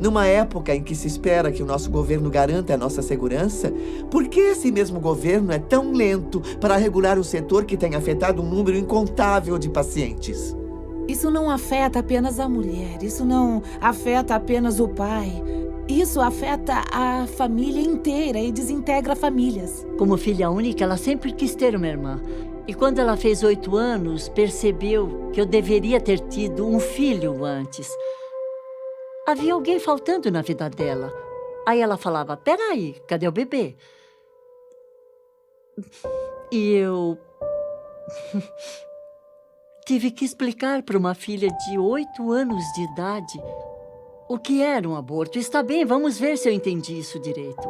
Speaker 1: Numa época em que se espera que o nosso governo garanta a nossa segurança, por que esse mesmo governo é tão lento para regular o setor que tem afetado um número incontável de pacientes?
Speaker 23: Isso não afeta apenas a mulher, isso não afeta apenas o pai. Isso afeta a família inteira e desintegra famílias.
Speaker 24: Como filha única, ela sempre quis ter uma irmã. E quando ela fez 8 anos, percebeu que eu deveria ter tido um filho antes. Havia alguém faltando na vida dela. Aí ela falava, peraí, cadê o bebê? E eu tive que explicar para uma filha de 8 anos de idade o que era um aborto. Está bem, vamos ver se eu entendi isso direito.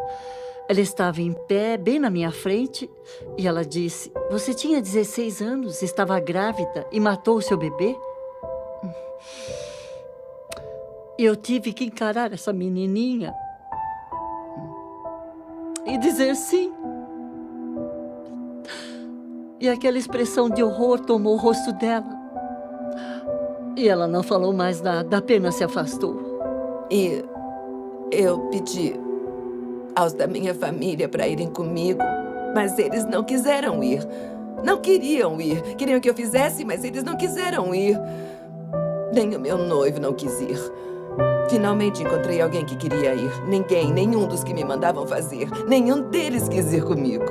Speaker 24: Ela estava em pé, bem na minha frente, e ela disse, você tinha 16 anos, estava grávida e matou o seu bebê? E eu tive que encarar essa menininha e dizer sim. E aquela expressão de horror tomou o rosto dela. E ela não falou mais nada, apenas se afastou.
Speaker 20: E eu pedi aos da minha família para irem comigo, mas eles não quiseram ir. Não queriam ir. Queriam que eu fizesse, mas eles não quiseram ir. Nem o meu noivo não quis ir. Finalmente encontrei alguém que queria ir. Ninguém, nenhum dos que me mandavam fazer. Nenhum deles quis ir comigo.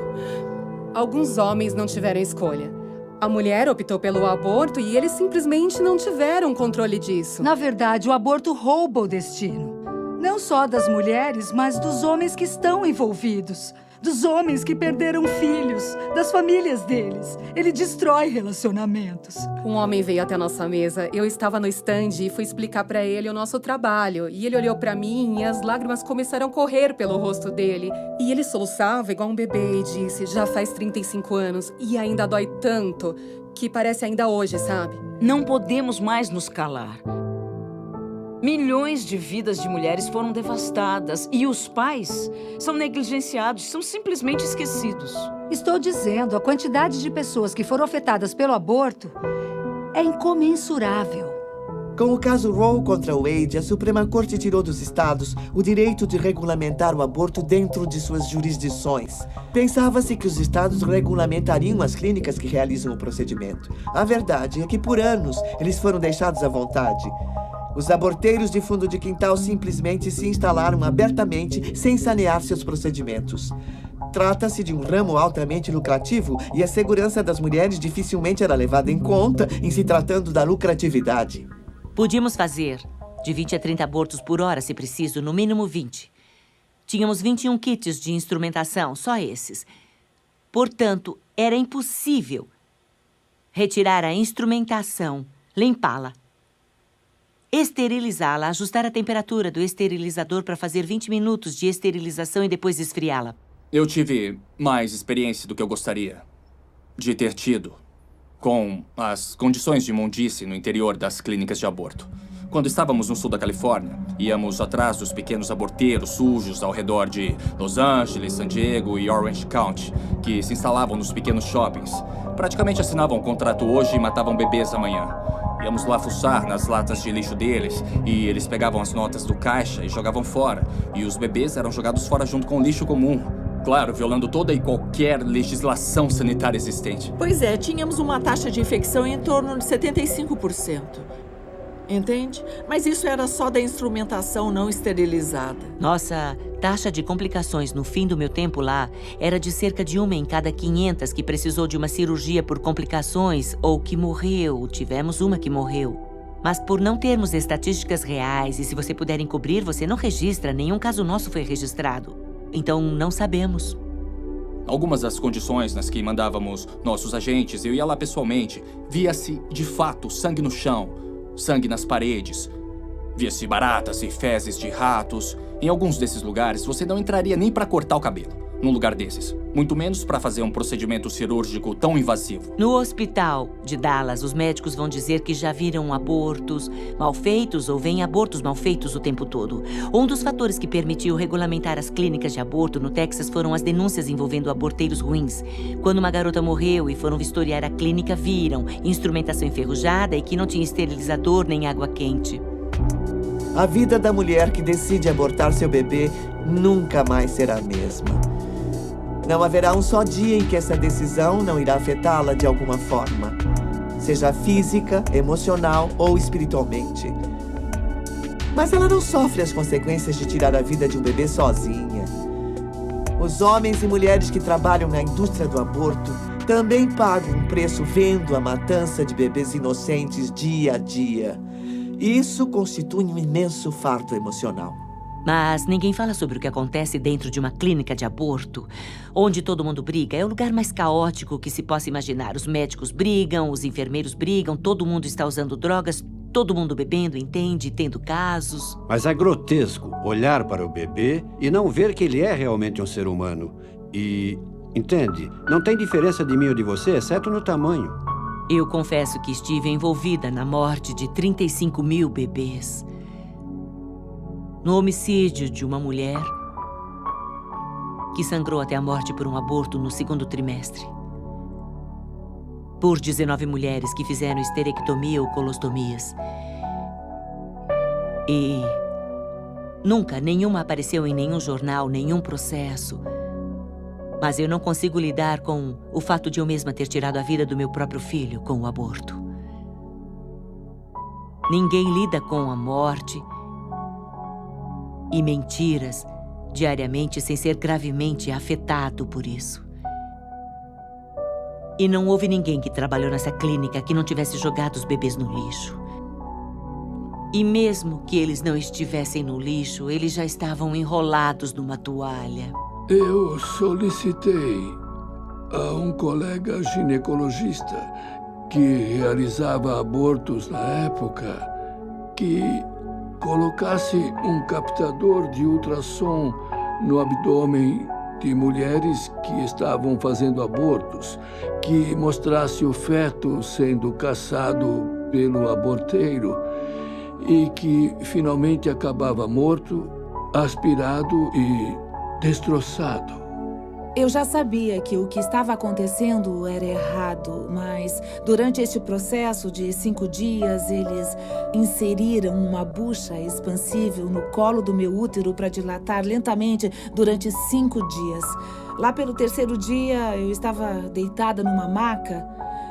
Speaker 25: Alguns homens não tiveram escolha. A mulher optou pelo aborto e eles simplesmente não tiveram controle disso.
Speaker 21: Na verdade, o aborto rouba o destino. Não só das mulheres, mas dos homens que estão envolvidos. Dos homens que perderam filhos, das famílias deles. Ele destrói relacionamentos.
Speaker 25: Um homem veio até a nossa mesa. Eu estava no stand e fui explicar para ele o nosso trabalho. E ele olhou para mim e as lágrimas começaram a correr pelo rosto dele. E ele soluçava igual um bebê e disse, já faz 35 anos e ainda dói tanto que parece ainda hoje, sabe?
Speaker 26: Não podemos mais nos calar. Milhões de vidas de mulheres foram devastadas e os pais são negligenciados, são simplesmente esquecidos.
Speaker 21: Estou dizendo, a quantidade de pessoas que foram afetadas pelo aborto é incomensurável.
Speaker 1: Com o caso Roe contra Wade, a Suprema Corte tirou dos estados o direito de regulamentar o aborto dentro de suas jurisdições. Pensava-se que os estados regulamentariam as clínicas que realizam o procedimento. A verdade é que, por anos, eles foram deixados à vontade. Os aborteiros de fundo de quintal simplesmente se instalaram abertamente sem sanear seus procedimentos. Trata-se de um ramo altamente lucrativo e a segurança das mulheres dificilmente era levada em conta em se tratando da lucratividade.
Speaker 11: Podíamos fazer de 20 a 30 abortos por hora, se preciso, no mínimo 20. Tínhamos 21 kits de instrumentação, só esses. Portanto, era impossível retirar a instrumentação, limpá-la, esterilizá-la, ajustar a temperatura do esterilizador para fazer 20 minutos de esterilização e depois esfriá-la.
Speaker 8: Eu tive mais experiência do que eu gostaria de ter tido com as condições de imundice no interior das clínicas de aborto. Quando estávamos no sul da Califórnia, íamos atrás dos pequenos aborteiros sujos ao redor de Los Angeles, San Diego e Orange County, que se instalavam nos pequenos shoppings. Praticamente assinavam um contrato hoje e matavam bebês amanhã. Íamos lá fuçar nas latas de lixo deles e eles pegavam as notas do caixa e jogavam fora. E os bebês eram jogados fora junto com o lixo comum. Claro, violando toda e qualquer legislação sanitária existente.
Speaker 19: Pois é, tínhamos uma taxa de infecção em torno de 75%. Entende? Mas isso era só da instrumentação não esterilizada.
Speaker 11: Nossa taxa de complicações no fim do meu tempo lá era de cerca de 1 em cada 500 que precisou de uma cirurgia por complicações ou que morreu. Tivemos uma que morreu. Mas por não termos estatísticas reais e se você puder encobrir, você não registra, nenhum caso nosso foi registrado. Então, não sabemos.
Speaker 8: Algumas das condições nas que mandávamos nossos agentes, eu ia lá pessoalmente, via-se, de fato, sangue no chão, sangue nas paredes. Via-se baratas e fezes de ratos. Em alguns desses lugares, você não entraria nem para cortar o cabelo. num lugar desses. Muito menos para fazer um procedimento cirúrgico tão invasivo.
Speaker 11: No hospital de Dallas, os médicos vão dizer que já viram abortos mal feitos ou veem abortos mal feitos o tempo todo. Um dos fatores que permitiu regulamentar as clínicas de aborto no Texas foram as denúncias envolvendo aborteiros ruins. Quando uma garota morreu e foram vistoriar a clínica, viram instrumentação enferrujada e que não tinha esterilizador nem água quente.
Speaker 1: A vida da mulher que decide abortar seu bebê nunca mais será a mesma. Não haverá um só dia em que essa decisão não irá afetá-la de alguma forma, seja física, emocional ou espiritualmente. Mas ela não sofre as consequências de tirar a vida de um bebê sozinha. Os homens e mulheres que trabalham na indústria do aborto também pagam um preço vendo a matança de bebês inocentes dia a dia. Isso constitui um imenso fardo emocional.
Speaker 11: Mas ninguém fala sobre o que acontece dentro de uma clínica de aborto, onde todo mundo briga. É o lugar mais caótico que se possa imaginar. Os médicos brigam, os enfermeiros brigam, todo mundo está usando drogas, todo mundo bebendo, entende, tendo casos.
Speaker 7: Mas é grotesco olhar para o bebê e não ver que ele é realmente um ser humano. E, entende, não tem diferença de mim ou de você, exceto no tamanho.
Speaker 11: Eu confesso que estive envolvida na morte de 35 mil bebês. No homicídio de uma mulher que sangrou até a morte por um aborto no 2º trimestre. Por 19 mulheres que fizeram esterectomia ou colostomias. E nunca nenhuma apareceu em nenhum jornal, nenhum processo. Mas eu não consigo lidar com o fato de eu mesma ter tirado a vida do meu próprio filho com o aborto. Ninguém lida com a morte e mentiras diariamente sem ser gravemente afetado por isso. E não houve ninguém que trabalhou nessa clínica que não tivesse jogado os bebês no lixo. E mesmo que eles não estivessem no lixo, eles já estavam enrolados numa toalha.
Speaker 3: Eu solicitei a um colega ginecologista que realizava abortos na época que colocasse um captador de ultrassom no abdômen de mulheres que estavam fazendo abortos, que mostrasse o feto sendo caçado pelo aborteiro e que finalmente acabava morto, aspirado e destroçado.
Speaker 23: Eu já sabia que o que estava acontecendo era errado, mas durante este processo de 5 dias, eles inseriram uma bucha expansível no colo do meu útero para dilatar lentamente durante 5 dias. Lá pelo 3º dia, eu estava deitada numa maca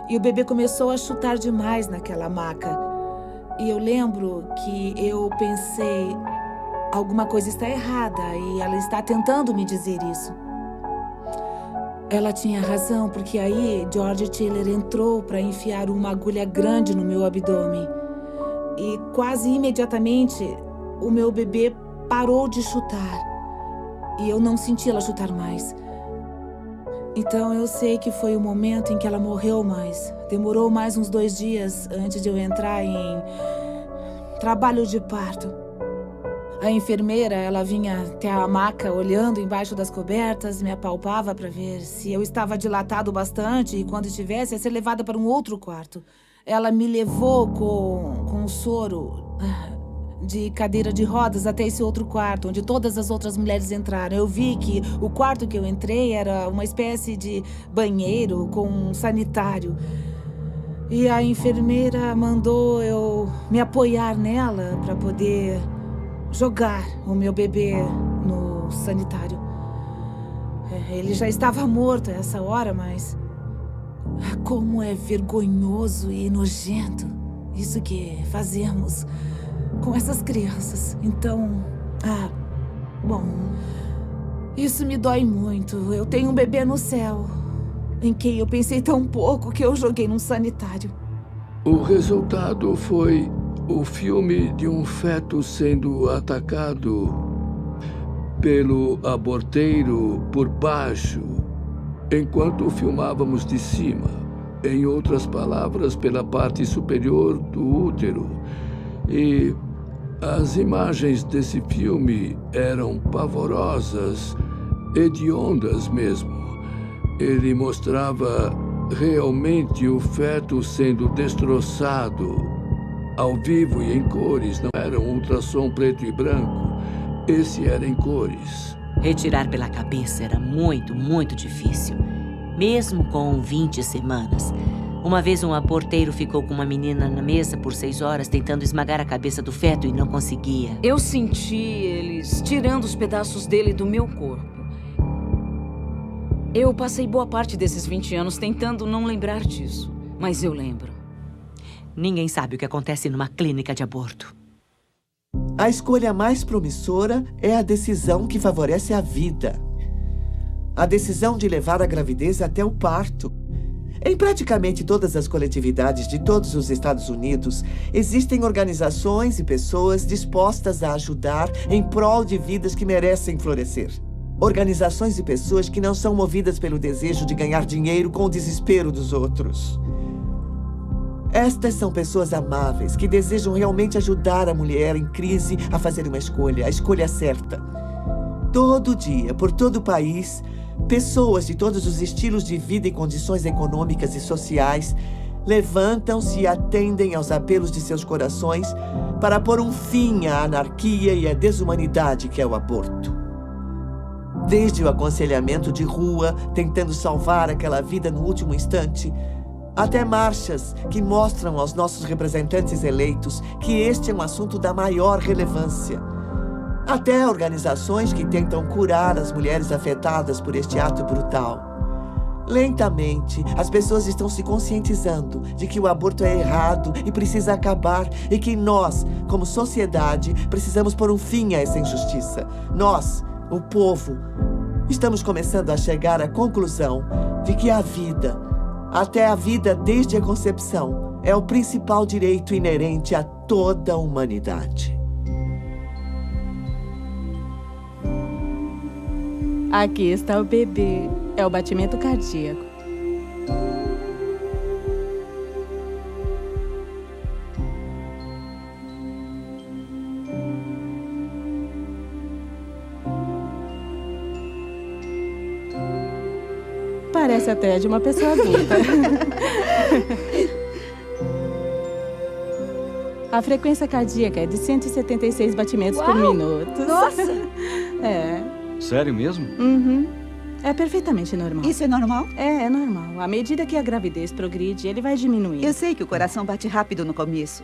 Speaker 23: e o bebê começou a chutar demais naquela maca. E eu lembro que eu pensei, alguma coisa está errada e ela está tentando me dizer isso. Ela tinha razão, porque aí George Tiller entrou para enfiar uma agulha grande no meu abdômen. E quase imediatamente o meu bebê parou de chutar. E eu não senti ela chutar mais. Então eu sei que foi o momento em que ela morreu, mas demorou mais uns 2 dias antes de eu entrar em trabalho de parto. A enfermeira, ela vinha até a maca olhando embaixo das cobertas, me apalpava para ver se eu estava dilatado bastante e quando estivesse ia ser levada para um outro quarto. Ela me levou com um soro de cadeira de rodas até esse outro quarto, onde todas as outras mulheres entraram. Eu vi que o quarto que eu entrei era uma espécie de banheiro com um sanitário. E a enfermeira mandou eu me apoiar nela para poder jogar o meu bebê no sanitário. Ele já estava morto a essa hora, mas como é vergonhoso e nojento isso que fazemos com essas crianças. Então, bom, isso me dói muito. Eu tenho um bebê no céu, em quem eu pensei tão pouco que eu joguei num sanitário.
Speaker 3: O resultado foi o filme de um feto sendo atacado pelo aborteiro por baixo, enquanto filmávamos de cima. Em outras palavras, pela parte superior do útero. E as imagens desse filme eram pavorosas, hediondas mesmo. Ele mostrava realmente o feto sendo destroçado. Ao vivo e em cores, não era um ultrassom preto e branco. Esse era em cores.
Speaker 11: Retirar pela cabeça era muito, muito difícil. Mesmo com 20 semanas. Uma vez um aborteiro ficou com uma menina na mesa por 6 horas tentando esmagar a cabeça do feto e não conseguia.
Speaker 26: Eu senti eles tirando os pedaços dele do meu corpo. Eu passei boa parte desses 20 anos tentando não lembrar disso, mas eu lembro.
Speaker 11: Ninguém sabe o que acontece numa clínica de aborto.
Speaker 1: A escolha mais promissora é a decisão que favorece a vida. A decisão de levar a gravidez até o parto. Em praticamente todas as coletividades de todos os Estados Unidos, existem organizações e pessoas dispostas a ajudar em prol de vidas que merecem florescer. Organizações e pessoas que não são movidas pelo desejo de ganhar dinheiro com o desespero dos outros. Estas são pessoas amáveis que desejam realmente ajudar a mulher em crise a fazer uma escolha, a escolha certa. Todo dia, por todo o país, pessoas de todos os estilos de vida e condições econômicas e sociais levantam-se e atendem aos apelos de seus corações para pôr um fim à anarquia e à desumanidade que é o aborto. Desde o aconselhamento de rua, tentando salvar aquela vida no último instante, até marchas que mostram aos nossos representantes eleitos que este é um assunto da maior relevância. Até organizações que tentam curar as mulheres afetadas por este ato brutal. Lentamente, as pessoas estão se conscientizando de que o aborto é errado e precisa acabar e que nós, como sociedade, precisamos pôr um fim a essa injustiça. Nós, o povo, estamos começando a chegar à conclusão de que a vida, até a vida desde a concepção, é o principal direito inerente a toda a humanidade.
Speaker 14: Aqui está o bebê. É o batimento cardíaco. Parece até de uma pessoa adulta. A frequência cardíaca é de 176 batimentos por minuto.
Speaker 5: Nossa!
Speaker 14: É.
Speaker 9: Sério mesmo?
Speaker 14: Uhum. É perfeitamente normal.
Speaker 5: Isso é normal?
Speaker 14: É normal. À medida que a gravidez progride, ele vai diminuir.
Speaker 5: Eu sei que o coração bate rápido no começo.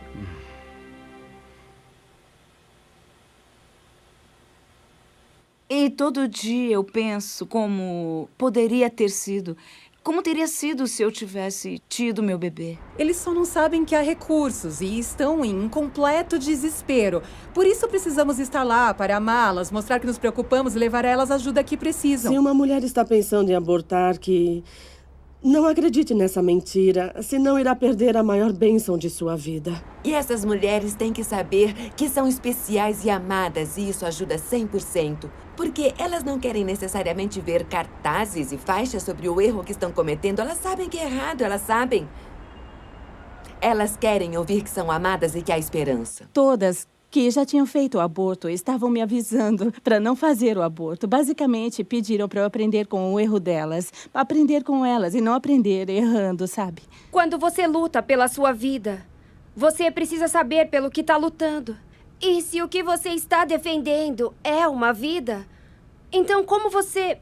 Speaker 26: E todo dia eu penso como poderia ter sido. Como teria sido se eu tivesse tido meu bebê?
Speaker 25: Eles só não sabem que há recursos e estão em completo desespero. Por isso precisamos estar lá para amá-las, mostrar que nos preocupamos e levar a elas a ajuda que precisam.
Speaker 22: Se uma mulher está pensando em abortar, que não acredite nessa mentira, senão irá perder a maior bênção de sua vida.
Speaker 20: E essas mulheres têm que saber que são especiais e amadas, e isso ajuda 100%. Porque elas não querem necessariamente ver cartazes e faixas sobre o erro que estão cometendo. Elas sabem que é errado, elas sabem. Elas querem ouvir que são amadas e que há esperança.
Speaker 14: Todas que já tinham feito o aborto estavam me avisando para não fazer o aborto. Basicamente, pediram para eu aprender com o erro delas. Aprender com elas e não aprender errando, sabe?
Speaker 6: Quando você luta pela sua vida, você precisa saber pelo que está lutando. E se o que você está defendendo é uma vida, então como você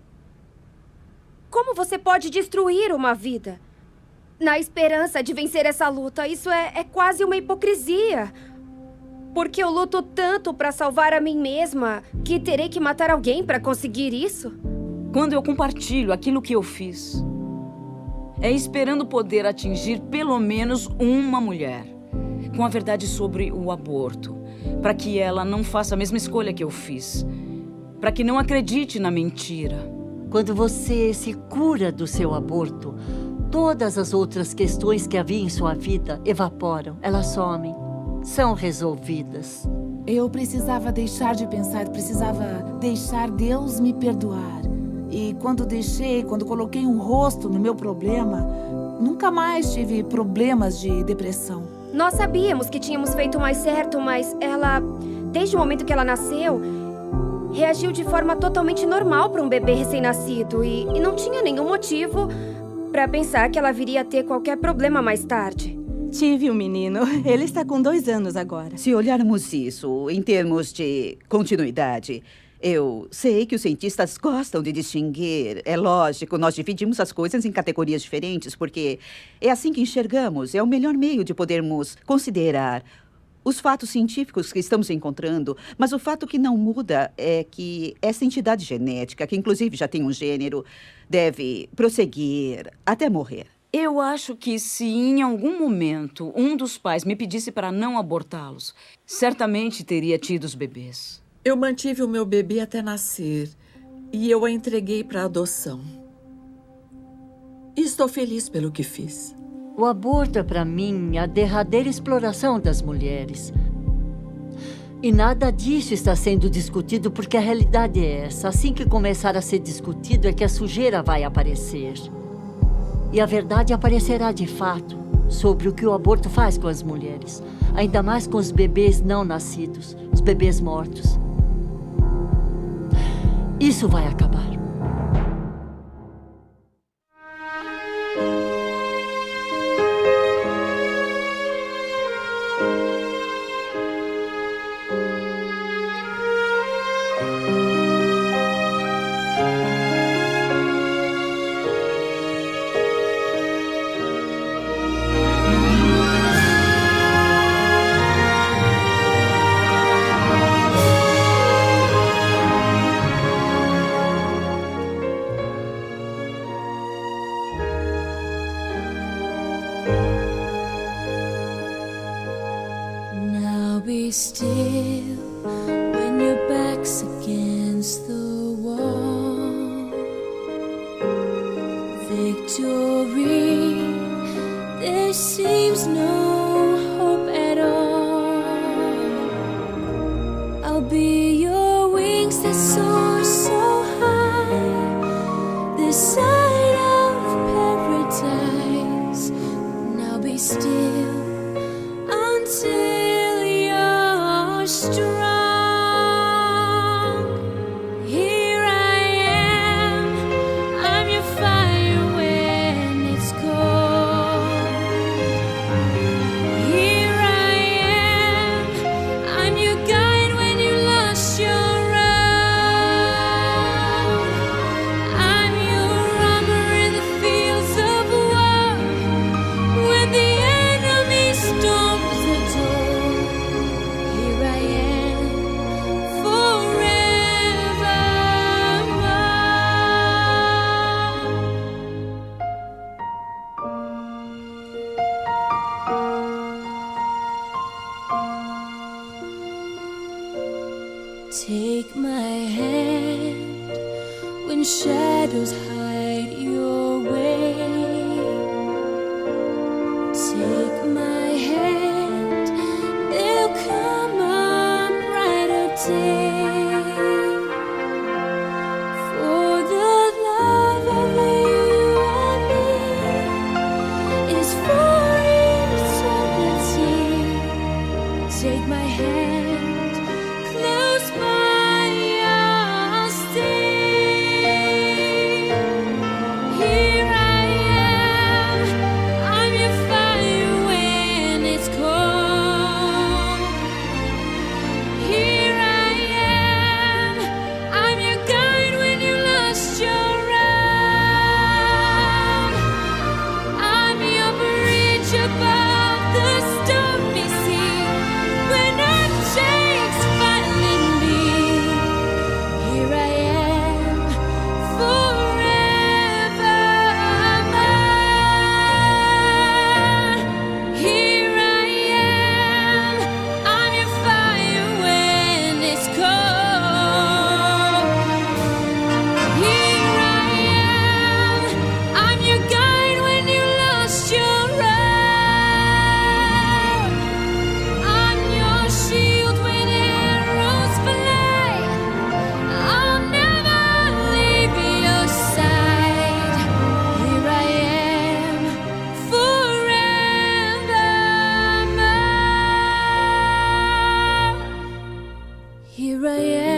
Speaker 6: pode destruir uma vida? Na esperança de vencer essa luta, isso é quase uma hipocrisia. Porque eu luto tanto para salvar a mim mesma que terei que matar alguém para conseguir isso?
Speaker 26: Quando eu compartilho aquilo que eu fiz, é esperando poder atingir pelo menos uma mulher com a verdade sobre o aborto, para que ela não faça a mesma escolha que eu fiz, para que não acredite na mentira.
Speaker 24: Quando você se cura do seu aborto, todas as outras questões que havia em sua vida evaporam, elas somem. São resolvidas.
Speaker 23: Eu precisava deixar de pensar, precisava deixar Deus me perdoar. E quando coloquei um rosto no meu problema, nunca mais tive problemas de depressão.
Speaker 6: Nós sabíamos que tínhamos feito o mais certo, mas ela, desde o momento que ela nasceu, reagiu de forma totalmente normal para um bebê recém-nascido e não tinha nenhum motivo para pensar que ela viria a ter qualquer problema mais tarde.
Speaker 14: Tive um menino. Ele está com 2 anos agora.
Speaker 5: Se olharmos isso em termos de continuidade, eu sei que os cientistas gostam de distinguir. É lógico, nós dividimos as coisas em categorias diferentes, porque é assim que enxergamos. É o melhor meio de podermos considerar os fatos científicos que estamos encontrando. Mas o fato que não muda é que essa entidade genética, que inclusive já tem um gênero, deve prosseguir até morrer.
Speaker 26: Eu acho que se em algum momento um dos pais me pedisse para não abortá-los, certamente teria tido os bebês.
Speaker 19: Eu mantive o meu bebê até nascer e eu a entreguei para adoção. E estou feliz pelo que fiz.
Speaker 24: O aborto é, para mim, a derradeira exploração das mulheres. E nada disso está sendo discutido porque a realidade é essa. Assim que começar a ser discutido é que a sujeira vai aparecer. E a verdade aparecerá de fato sobre o que o aborto faz com as mulheres. Ainda mais com os bebês não nascidos, os bebês mortos. Isso vai acabar.
Speaker 2: Still, when your back's against the wall, victory, there seems no hope at all. I'll be your wings that soar so high, this side of paradise. Now be still until strong. Here I am, I'm your fire when it's cold. Here I am, I'm your guide when you lost your road. I'm your armor in the fields of war, when the enemy storms the door. Take my hand when shadows hide your way. Take my hand, there'll come a brighter day. For the love of you and me is for eternity. Take my hand, close by your stay. Here I am, I'm your fire when it's cold. Here I am, I'm your guide when you lost your road. I'm your bridge above the stormy sea when earth shakes violently. Here I am forevermore. Here I am, I'm your fire when it's cold. Here I am, I'm your guide when you lost your road. I'm your shield when arrows fly. I'll never leave your side. Here I am forevermore. Here I am.